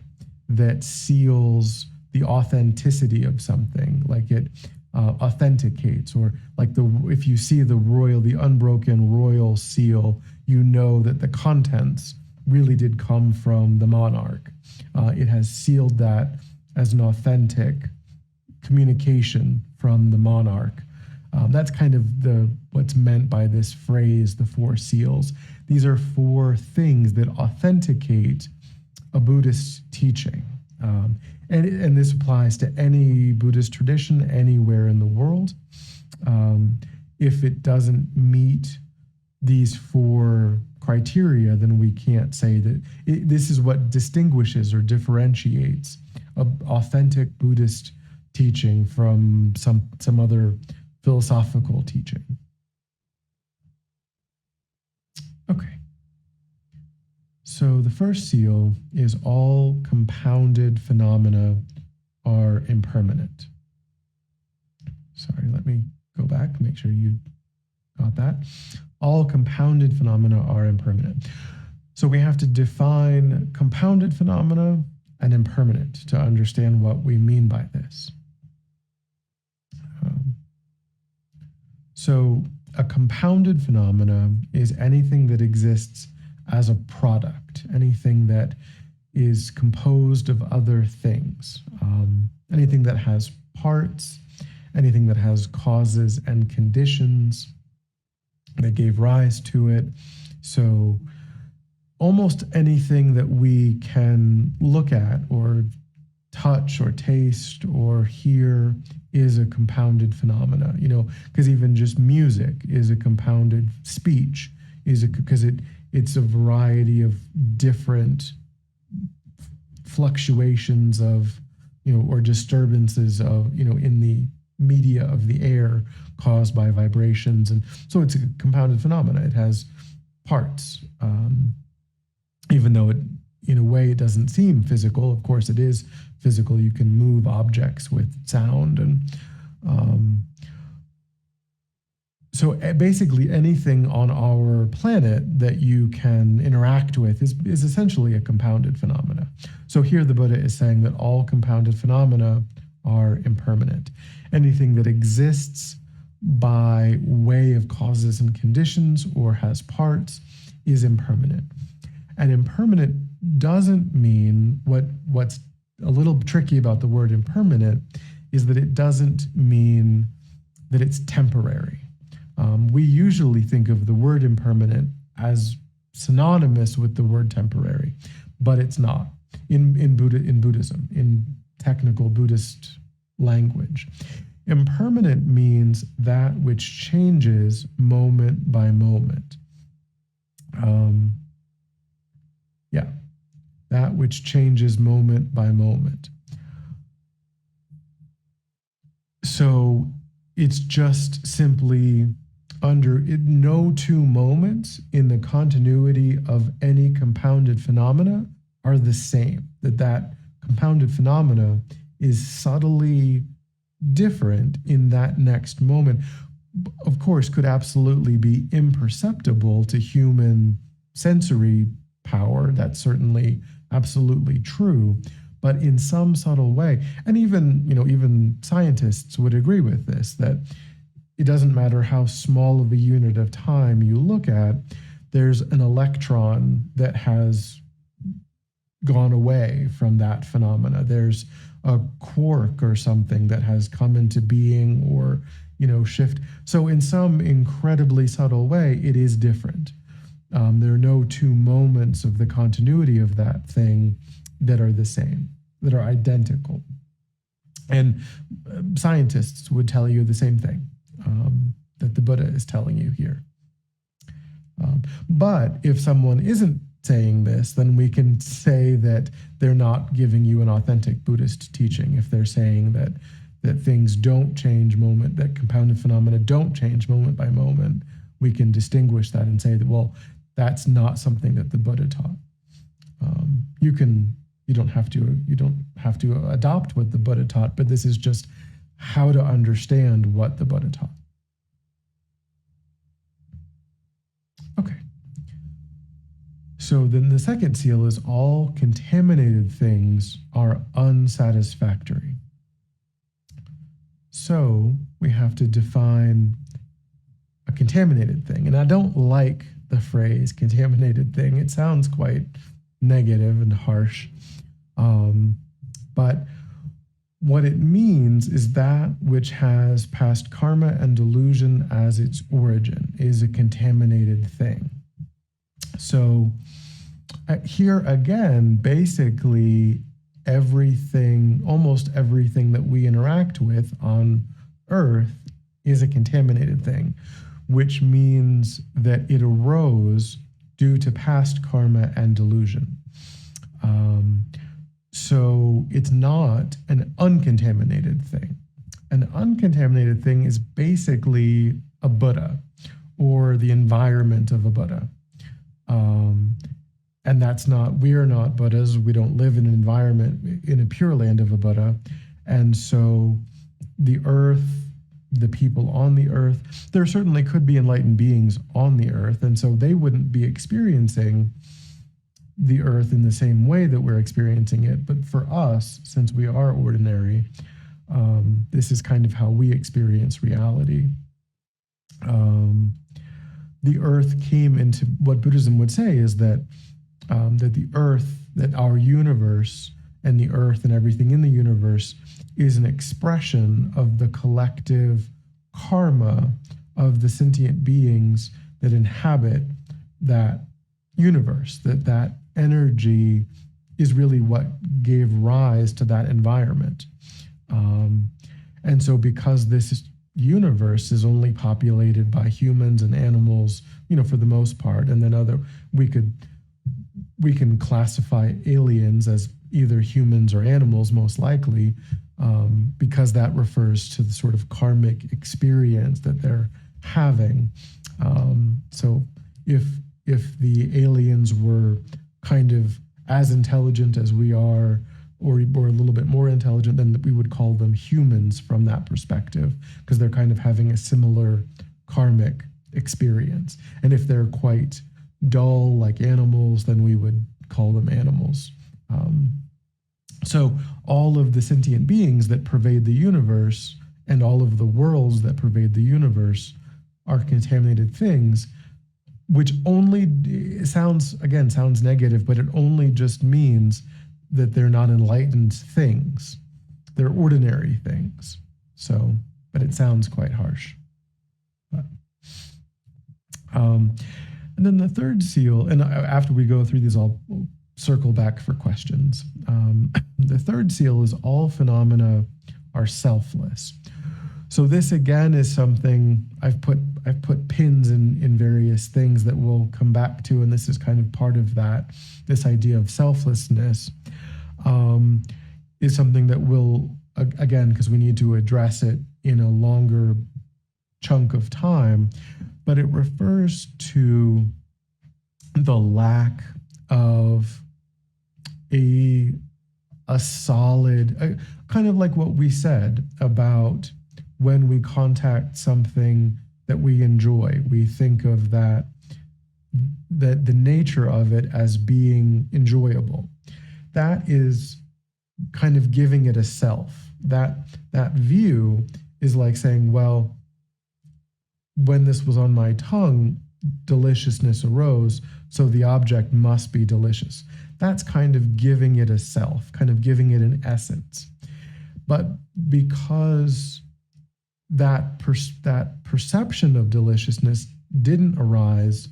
that seals the authenticity of something, like it authenticates, or like if you see the unbroken royal seal, you know that the contents really did come from the monarch. It has sealed that as an authentic communication from the monarch. That's kind of what's meant by this phrase, the four seals. These are four things that authenticate a Buddhist teaching. And this applies to any Buddhist tradition anywhere in the world. If it doesn't meet these four criteria, then we can't say that this is what distinguishes or differentiates an authentic Buddhist teaching from some other philosophical teaching. Okay. So the first seal is all compounded phenomena are impermanent. Sorry, let me go back, make sure you got that. All compounded phenomena are impermanent. So we have to define compounded phenomena and impermanent to understand what we mean by this. So a compounded phenomena is anything that exists as a product, anything that is composed of other things, anything that has parts, anything that has causes and conditions that gave rise to it. So almost anything that we can look at or touch or taste or hear is a compounded phenomena, because even just music is a compounded speech, because it's a variety of different fluctuations of, or disturbances of, in the media of the air caused by vibrations. And so it's a compounded phenomena. It has parts, even though in a way it doesn't seem physical. Of course it is physical. You can move objects with sound. And So basically anything on our planet that you can interact with is essentially a compounded phenomena. So here the Buddha is saying that all compounded phenomena are impermanent. Anything that exists by way of causes and conditions or has parts is impermanent. And impermanent doesn't mean, what's a little tricky about the word impermanent is that it doesn't mean that it's temporary. We usually think of the word impermanent as synonymous with the word temporary, but it's not in Buddhism, in technical Buddhist language. Impermanent means that which changes moment by moment. That which changes moment by moment. So it's just simply no two moments in the continuity of any compounded phenomena are the same. That compounded phenomena is subtly different in that next moment. Of course, could absolutely be imperceptible to human sensory power. That's certainly absolutely true. But in some subtle way, and even scientists would agree with this, that it doesn't matter how small of a unit of time you look at, there's an electron that has gone away from that phenomena. There's a quark or something that has come into being or, shift. So in some incredibly subtle way, it is different. There are no two moments of the continuity of that thing that are the same, that are identical. And scientists would tell you the same thing that the Buddha is telling you here. But if someone isn't saying this, then we can say that they're not giving you an authentic Buddhist teaching. If they're saying that things don't change that compounded phenomena don't change moment by moment, we can distinguish that and say that, well, that's not something that the Buddha taught. You don't have to adopt what the Buddha taught, but this is just how to understand what the Buddha taught. Okay. So then the second seal is all contaminated things are unsatisfactory. So we have to define a contaminated thing. And I don't like the phrase contaminated thing. It sounds quite negative and harsh. But what it means is that which has past karma and delusion as its origin is a contaminated thing. So here again, basically almost everything that we interact with on Earth is a contaminated thing, which means that it arose due to past karma and delusion. So it's not an uncontaminated thing. An uncontaminated thing is basically a Buddha or the environment of a Buddha. And we are not Buddhas. We don't live in an environment, in a pure land of a Buddha. And so the earth, the people on the earth, there certainly could be enlightened beings on the earth. And so they wouldn't be experiencing the earth in the same way that we're experiencing it. But for us, since we are ordinary, this is kind of how we experience reality. The earth came into what Buddhism would say is that the earth, that our universe and the earth and everything in the universe is an expression of the collective karma of the sentient beings that inhabit that universe, that energy is really what gave rise to that environment. And so because this universe is only populated by humans and animals, for the most part, and then we can classify aliens as either humans or animals, most likely, because that refers to the sort of karmic experience that they're having. So if the aliens were kind of as intelligent as we are, or a little bit more intelligent, then we would call them humans from that perspective, because they're kind of having a similar karmic experience. And if they're quite dull, like animals, then we would call them animals. So all of the sentient beings that pervade the universe and all of the worlds that pervade the universe are contaminated things, which only sounds negative, but it only just means that they're not enlightened things. They're ordinary things. So, but it sounds quite harsh. But, and then the third seal, and after we go through these, I'll circle back for questions. The third seal is all phenomena are selfless. So this again is something I've put pins in various things that we'll come back to, and this is kind of part of that. This idea of selflessness is something that will, again, because we need to address it in a longer chunk of time, but it refers to the lack of a solid, kind of like what we said about when we contact something that we enjoy, we think of that the nature of it as being enjoyable. That is kind of giving it a self. That view is like saying, well, when this was on my tongue, deliciousness arose, so the object must be delicious. That's kind of giving it a self, kind of giving it an essence. But because that perception of deliciousness didn't arise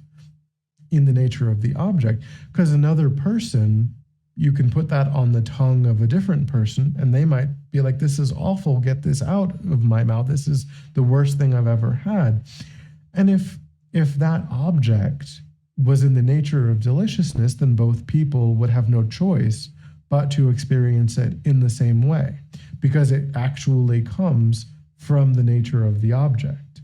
in the nature of the object, because another person, you can put that on the tongue of a different person and they might be like, this is awful, get this out of my mouth, this is the worst thing I've ever had. And if that object was in the nature of deliciousness, then both people would have no choice but to experience it in the same way, because it actually comes from the nature of the object.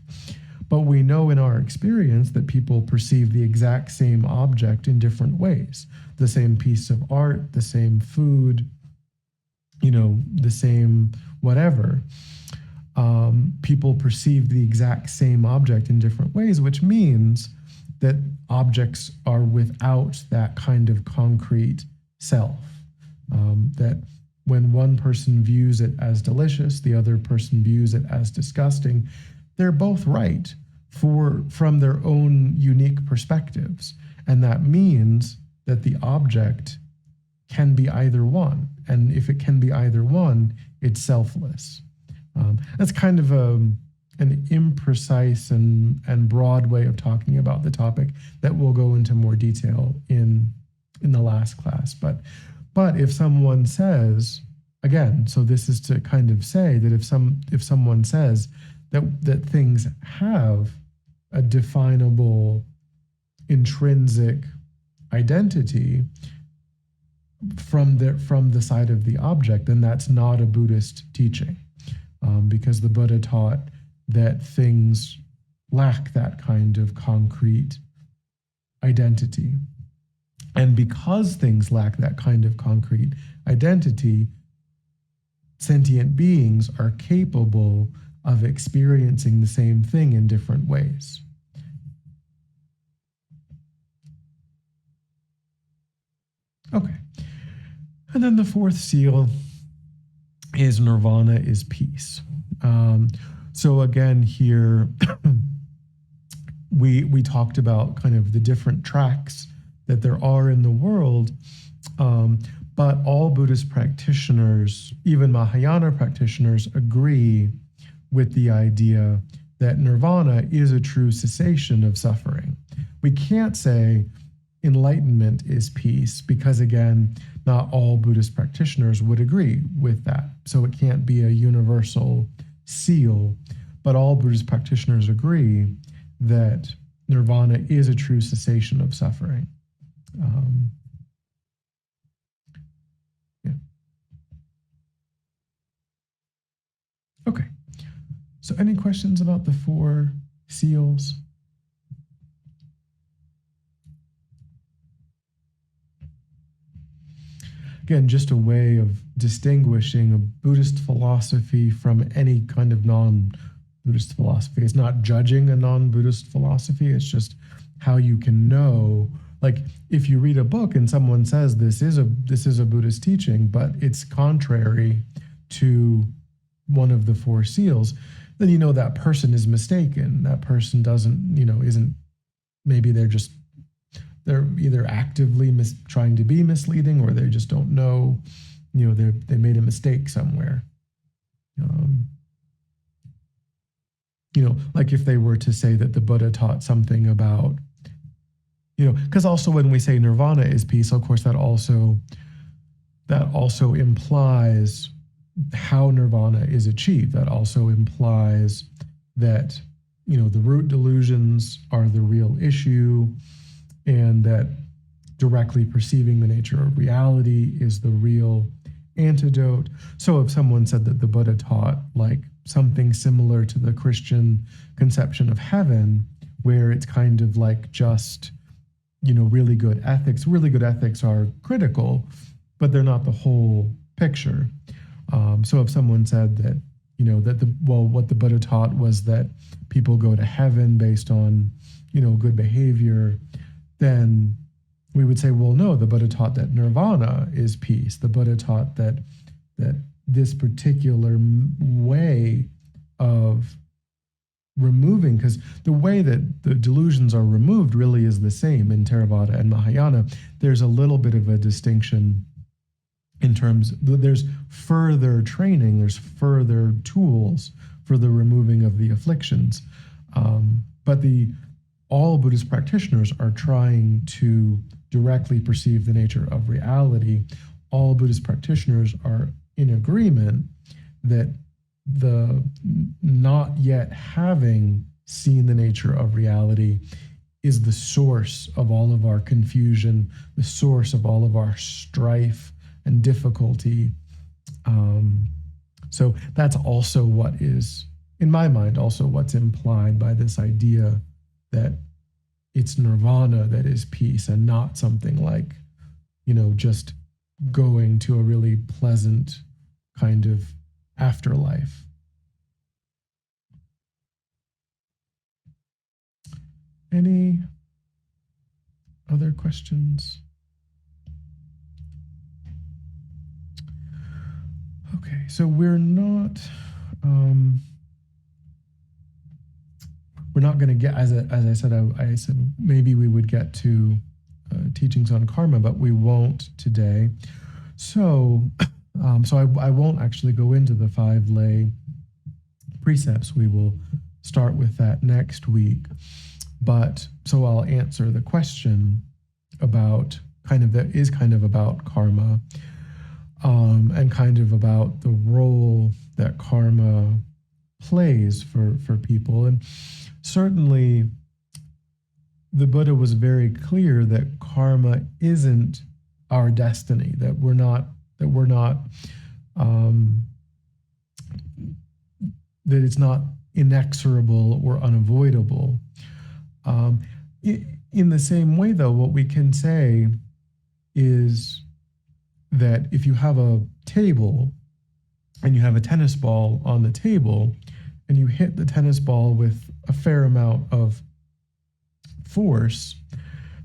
But we know in our experience that people perceive the exact same object in different ways. The same piece of art, the same food, the same whatever. People perceive the exact same object in different ways, which means that objects are without that kind of concrete self. That when one person views it as delicious, the other person views it as disgusting, they're both right from their own unique perspectives. And that means that the object can be either one. And if it can be either one, it's selfless. That's kind of an imprecise and broad way of talking about the topic that we'll go into more detail in the last class. But if someone says, again, so this is to kind of say that if someone says that things have a definable intrinsic identity from the side of the object, then that's not a Buddhist teaching, because the Buddha taught that things lack that kind of concrete identity. And because things lack that kind of concrete identity, sentient beings are capable of experiencing the same thing in different ways. Okay. And then the fourth seal is nirvana is peace. So again, here we talked about kind of the different tracks that there are in the world, but all Buddhist practitioners, even Mahayana practitioners, agree with the idea that nirvana is a true cessation of suffering. We can't say enlightenment is peace because, again, not all Buddhist practitioners would agree with that. So it can't be a universal seal, but all Buddhist practitioners agree that nirvana is a true cessation of suffering. Yeah. Okay. So any questions about the four seals? Again, just a way of distinguishing a Buddhist philosophy from any kind of Buddhist philosophy. It's not judging a non-Buddhist philosophy. It's just how you can know. Like if you read a book and someone says this is a Buddhist teaching, but it's contrary to one of the four seals, then you know that person is mistaken. That person doesn't, isn't, maybe they're either actively trying to be misleading, or they just don't know, they made a mistake somewhere. Like if they were to say that the Buddha taught something about, because also when we say nirvana is peace, of course, that also implies how nirvana is achieved. That also implies that, the root delusions are the real issue, and that directly perceiving the nature of reality is the real antidote. So if someone said that the Buddha taught like something similar to the Christian conception of heaven, where it's kind of like just, really good ethics. Really good ethics are critical, but they're not the whole picture. So if someone said that, what the Buddha taught was that people go to heaven based on, good behavior, then we would say, well, no, the Buddha taught that nirvana is peace. The Buddha taught that this particular way of removing, because the way that the delusions are removed really is the same in Theravada and Mahayana. There's a little bit of a distinction in terms, there's further training, there's further tools for the removing of the afflictions. But all Buddhist practitioners are trying to directly perceive the nature of reality. All Buddhist practitioners are in agreement that the not yet having seen the nature of reality is the source of all of our confusion, the source of all of our strife and difficulty. So that's also what is, in my mind, also what's implied by this idea that it's nirvana that is peace, and not something like, just going to a really pleasant kind of afterlife. Any other questions? Okay, so we're not going to get, as I said maybe we would get to teachings on karma, but we won't today. So I won't actually go into the 5 lay precepts. We will start with that next week. But so I'll answer the question about that is about karma, and kind of about the role that karma plays for people. And certainly the Buddha was very clear that karma isn't our destiny, that we're not that it's not inexorable or unavoidable. In the same way, though, what we can say is that if you have a table and you have a tennis ball on the table and you hit the tennis ball with a fair amount of force,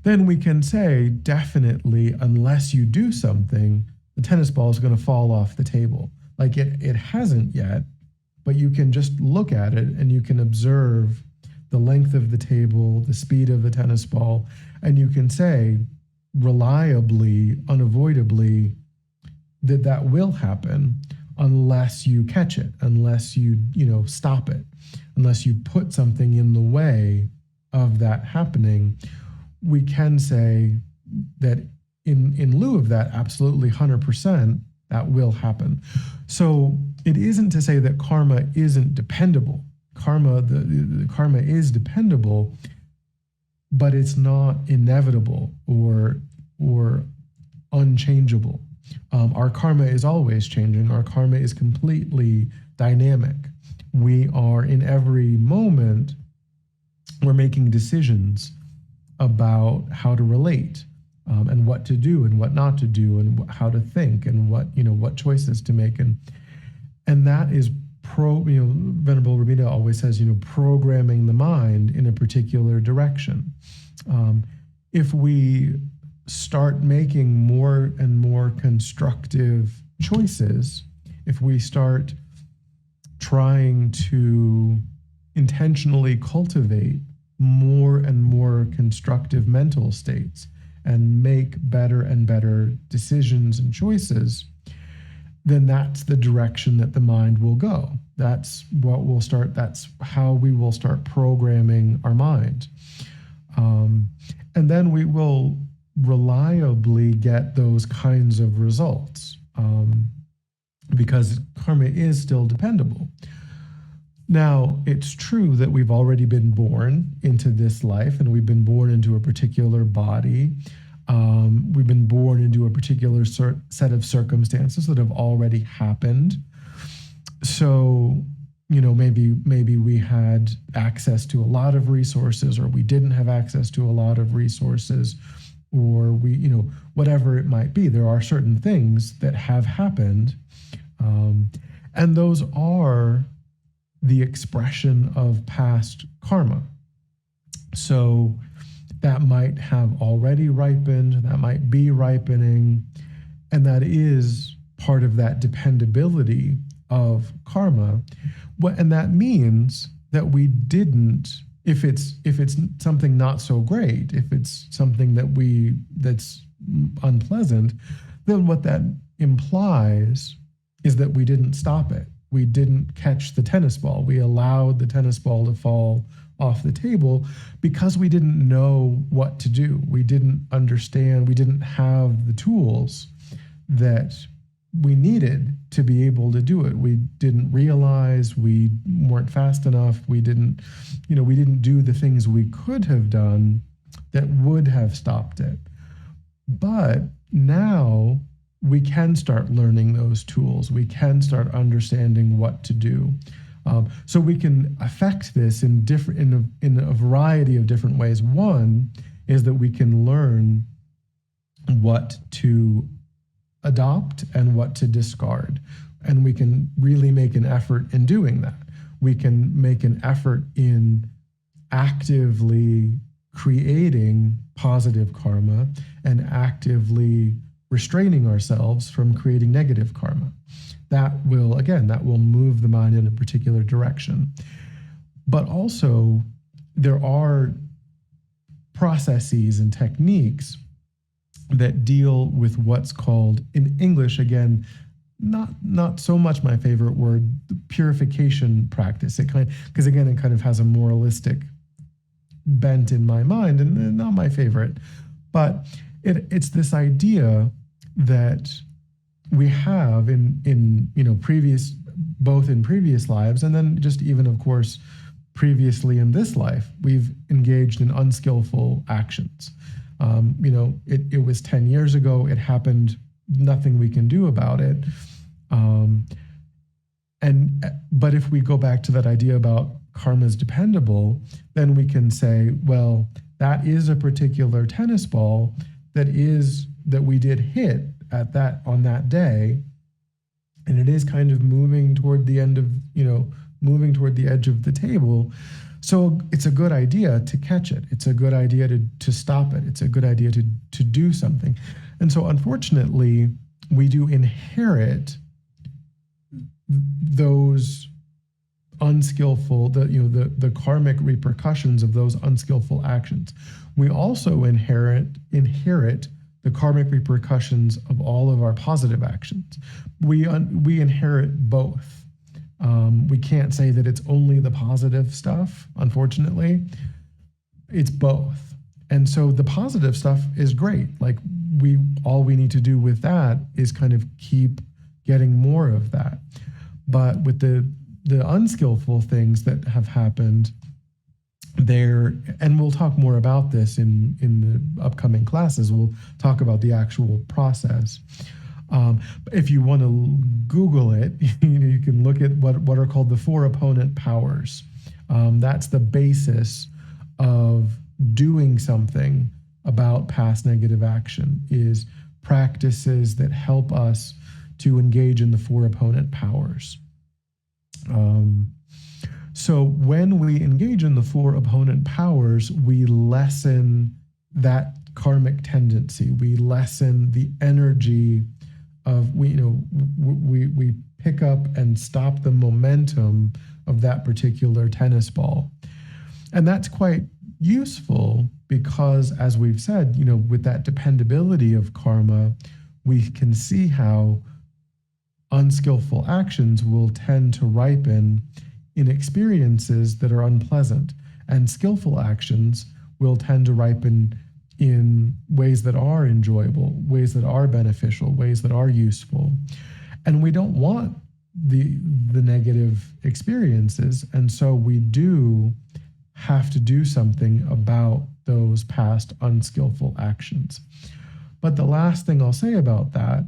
then we can say definitely, unless you do something, the tennis ball is going to fall off the table. Like it hasn't yet, but you can just look at it and you can observe the length of the table, the speed of the tennis ball, and you can say reliably, unavoidably, that will happen unless you catch it, unless you stop it, unless you put something in the way of that happening. We can say that in lieu of that, absolutely 100%, that will happen. So it isn't to say that karma isn't dependable. The karma is dependable, but it's not inevitable or unchangeable. Our karma is always changing. Our karma is completely dynamic. We are, in every moment, we're making decisions about how to relate, and what to do and what not to do, and how to think, and what choices to make, and that is Venerable Ramita always says, programming the mind in a particular direction. If we start making more and more constructive choices, if we start trying to intentionally cultivate more and more constructive mental states and make better and better decisions and choices, then that's the direction that the mind will go. That's how we will start programming our mind. And then we will reliably get those kinds of results, because karma is still dependable. Now, it's true that we've already been born into this life, and we've been born into a particular body. We've been born into a particular set of circumstances that have already happened. So, maybe we had access to a lot of resources, or we didn't have access to a lot of resources, or whatever it might be. There are certain things that have happened, and those are the expression of past karma. So that might have already ripened, that might be ripening, and that is part of that dependability of karma. And that means that we didn't, if it's something not so great, if it's something that's unpleasant, then what that implies is that we didn't stop it. We didn't catch the tennis ball. We allowed the tennis ball to fall off the table because we didn't know what to do. We didn't understand. We didn't have the tools that we needed to be able to do it. We didn't realize, we weren't fast enough. We didn't do the things we could have done that would have stopped it. But now we can start learning those tools. We can start understanding what to do. So we can affect this in a variety of different ways. One is that we can learn what to adopt and what to discard. And we can really make an effort in doing that. We can make an effort in actively creating positive karma and actively restraining ourselves from creating negative karma. That will move the mind in a particular direction. But also, there are processes and techniques that deal with what's called, in English, again, not so much my favorite word, the purification practice. It kind of has a moralistic bent in my mind, and not my favorite. But it's this idea that we have in previous lives, and then just even, of course, previously in this life, we've engaged in unskillful actions. It was 10 years ago, it happened, nothing we can do about it. But if we go back to that idea about karma is dependable, then we can say, well, that is a particular tennis ball that we did hit on that day, and it is kind of moving toward the edge of the table. So it's a good idea to catch it. It's a good idea to stop it. It's a good idea to do something. And so unfortunately, we do inherit those unskillful, the karmic repercussions of those unskillful actions. We also inherit the karmic repercussions of all of our positive actions. We inherit both. We can't say that it's only the positive stuff, unfortunately. It's both. And so the positive stuff is great. Like all we need to do with that is kind of keep getting more of that. But with the unskillful things that have happened there, and we'll talk more about this in the upcoming classes, we'll talk about the actual process. If you want to Google it, you can look at what are called the 4 opponent powers. That's the basis of doing something about past negative action, is practices that help us to engage in the 4 opponent powers. So when we engage in the four opponent powers, we lessen that karmic tendency. We lessen the energy of we pick up and stop the momentum of that particular tennis ball. And that's quite useful because, as we've said, with that dependability of karma, we can see how unskillful actions will tend to ripen in experiences that are unpleasant, and skillful actions will tend to ripen in ways that are enjoyable, ways that are beneficial, ways that are useful. And we don't want the negative experiences, and so we do have to do something about those past unskillful actions. But the last thing I'll say about that,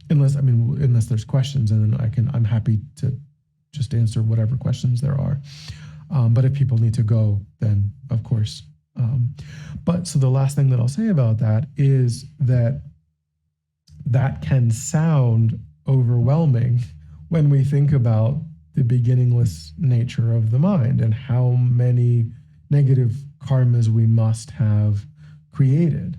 unless there's questions, and then I'm happy to just answer whatever questions there are. But if people need to go, then of course. But so the last thing that I'll say about that is that can sound overwhelming when we think about the beginningless nature of the mind and how many negative karmas we must have created.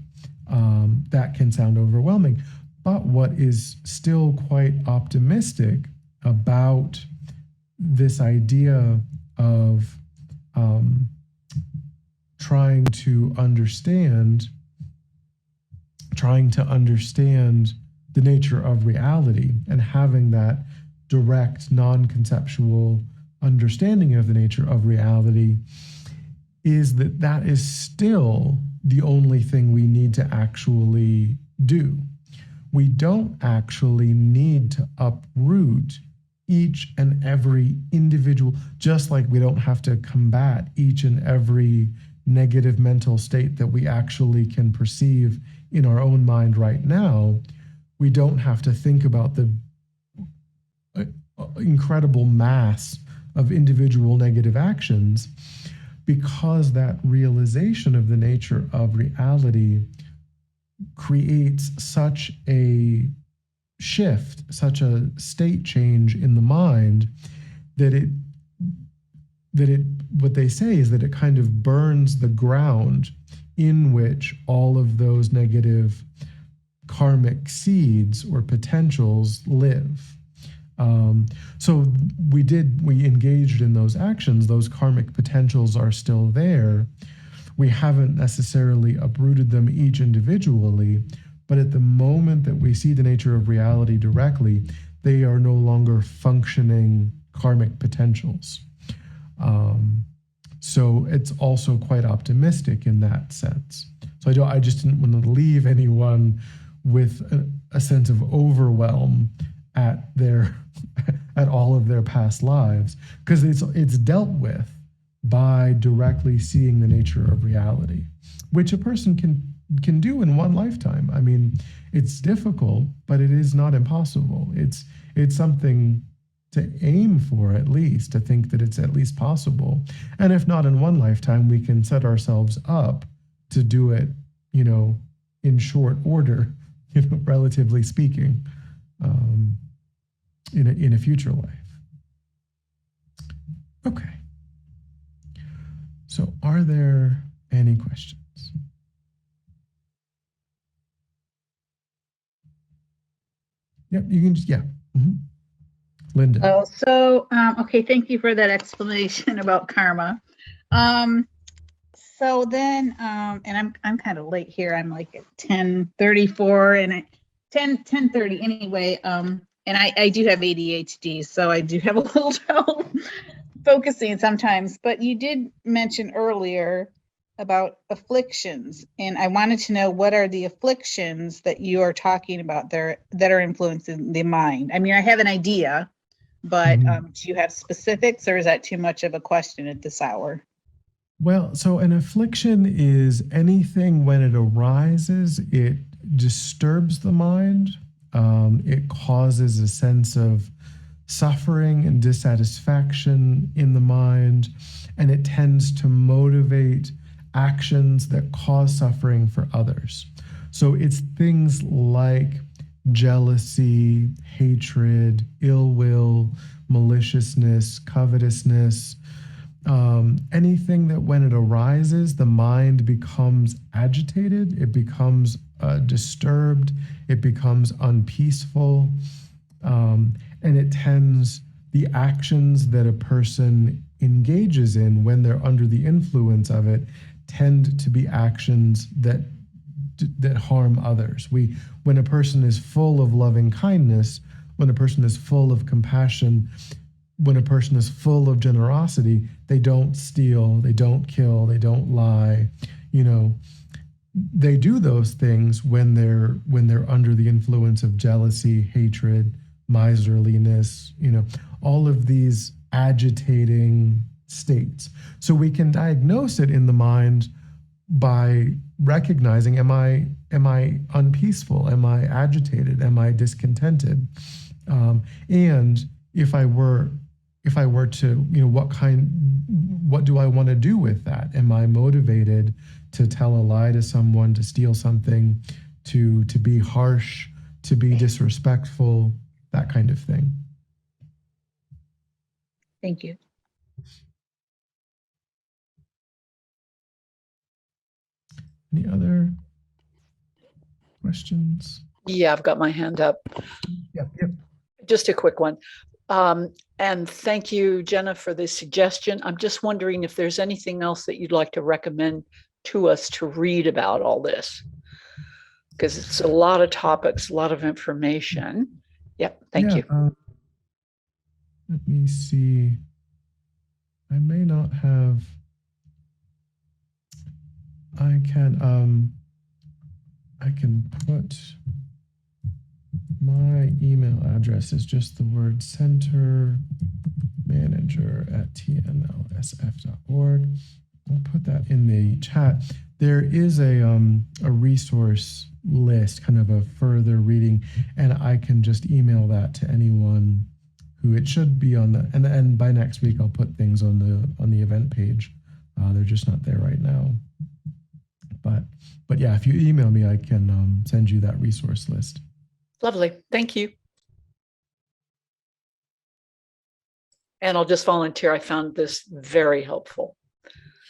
That can sound overwhelming. But what is still quite optimistic about this idea of trying to understand the nature of reality and having that direct, non-conceptual understanding of the nature of reality is that is still the only thing we need to actually do. We don't actually need to uproot each and every individual, just like we don't have to combat each and every negative mental state that we actually can perceive in our own mind right now. We don't have to think about the incredible mass of individual negative actions, because that realization of the nature of reality creates such a shift, such a state change in the mind that what they say is that it kind of burns the ground in which all of those negative karmic seeds or potentials live. So we engaged in those actions. Those karmic potentials are still there. We haven't necessarily uprooted them each individually, but at the moment that we see the nature of reality directly, they are no longer functioning karmic potentials. So it's also quite optimistic in that sense. So I just didn't want to leave anyone with a sense of overwhelm at all of their past lives, because it's dealt with by directly seeing the nature of reality, which a person can do in one lifetime. I mean, it's difficult, but it is not impossible. It's something to aim for, at least, to think that it's at least possible. And if not in one lifetime, we can set ourselves up to do it, in short order, relatively speaking, in a future life. Okay. So are there any questions? Yep, you can just, yeah. Mm-hmm. Linda. Oh, so, okay, thank you for that explanation about karma. So then, and I'm kind of late here. I'm like at 10:34 and 10:30 anyway. And I do have ADHD, so I do have a little trouble focusing sometimes. But you did mention earlier about afflictions, and I wanted to know, what are the afflictions that you are talking about there that are influencing the mind? I mean, I have an idea, but do you have specifics, or is that too much of a question at this hour? Well, so an affliction is anything when it arises, it disturbs the mind. It causes a sense of suffering and dissatisfaction in the mind, and it tends to motivate actions that cause suffering for others. So it's things like jealousy, hatred, ill will, maliciousness, covetousness, anything that when it arises, the mind becomes agitated, it becomes disturbed, it becomes unpeaceful, and it tends, the actions that a person engages in when they're under the influence of it tend to be actions that harm others. When a person is full of loving kindness, when a person is full of compassion, when a person is full of generosity, they don't steal, they don't kill, they don't lie. They do those things when they're under the influence of jealousy, hatred, miserliness, all of these agitating states. So we can diagnose it in the mind by recognizing, am I unpeaceful? Am I agitated? Am I discontented? And if I were to, what do I want to do with that? Am I motivated to tell a lie to someone, to steal something, to be harsh, to be disrespectful, that kind of thing? Thank you. Any other questions? Yeah, I've got my hand up. Yep. Just a quick one. And thank you, Jenna, for the suggestion. I'm just wondering if there's anything else that you'd like to recommend to us to read about all this, because it's a lot of topics, a lot of information. Yep, thank you. Let me see. I may not have. I can put my email address is just the word center manager at tnlsf.org. I'll put that in the chat. There is a resource list, kind of a further reading, and I can just email that to anyone who it should be on the, and by next week I'll put things on the event page. They're just not there right now. But yeah, if you email me, I can send you that resource list. Lovely. Thank you. And I'll just volunteer. I found this very helpful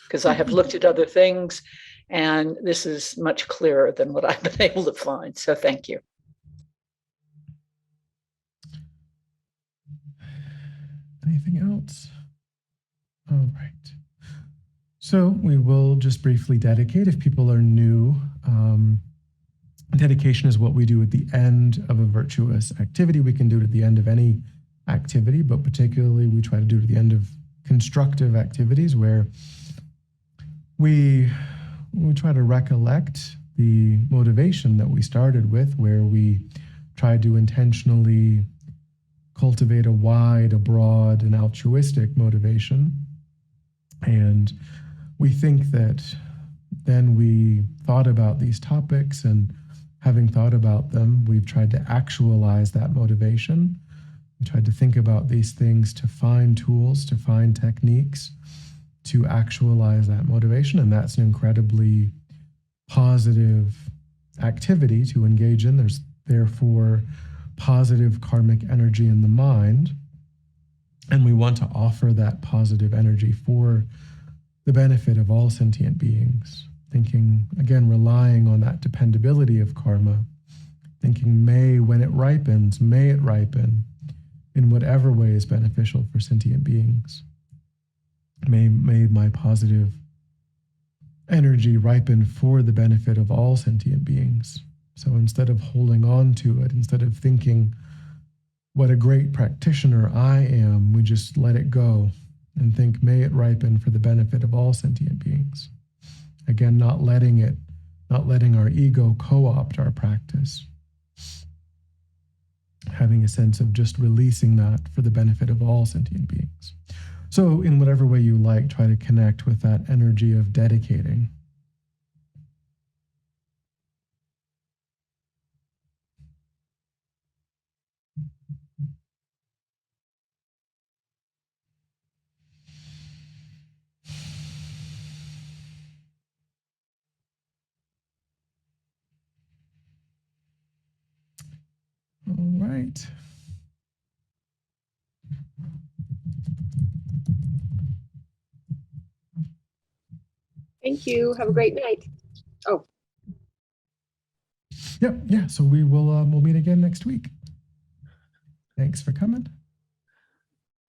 because I have looked at other things and this is much clearer than what I've been able to find. So thank you. Anything else? All right. So we will just briefly dedicate if people are new. Dedication is what we do at the end of a virtuous activity. We can do it at the end of any activity, but particularly we try to do it at the end of constructive activities where we try to recollect the motivation that we started with, where we tried to intentionally cultivate a wide, a broad, and altruistic motivation. And we think that then we thought about these topics, and having thought about them, we've tried to actualize that motivation. We tried to think about these things to find tools, to find techniques to actualize that motivation. And that's an incredibly positive activity to engage in. There's therefore positive karmic energy in the mind. And we want to offer that positive energy for the benefit of all sentient beings. Thinking, again, relying on that dependability of karma. Thinking, when it ripens, may it ripen in whatever way is beneficial for sentient beings. May my positive energy ripen for the benefit of all sentient beings. So instead of holding on to it, instead of thinking, what a great practitioner I am, we just let it go and think, may it ripen for the benefit of all sentient beings. Again, not letting our ego co-opt our practice. Having a sense of just releasing that for the benefit of all sentient beings. So in whatever way you like, try to connect with that energy of dedicating. All right. Thank you. Have a great night. Oh, Yeah. So we will we'll meet again next week. Thanks for coming.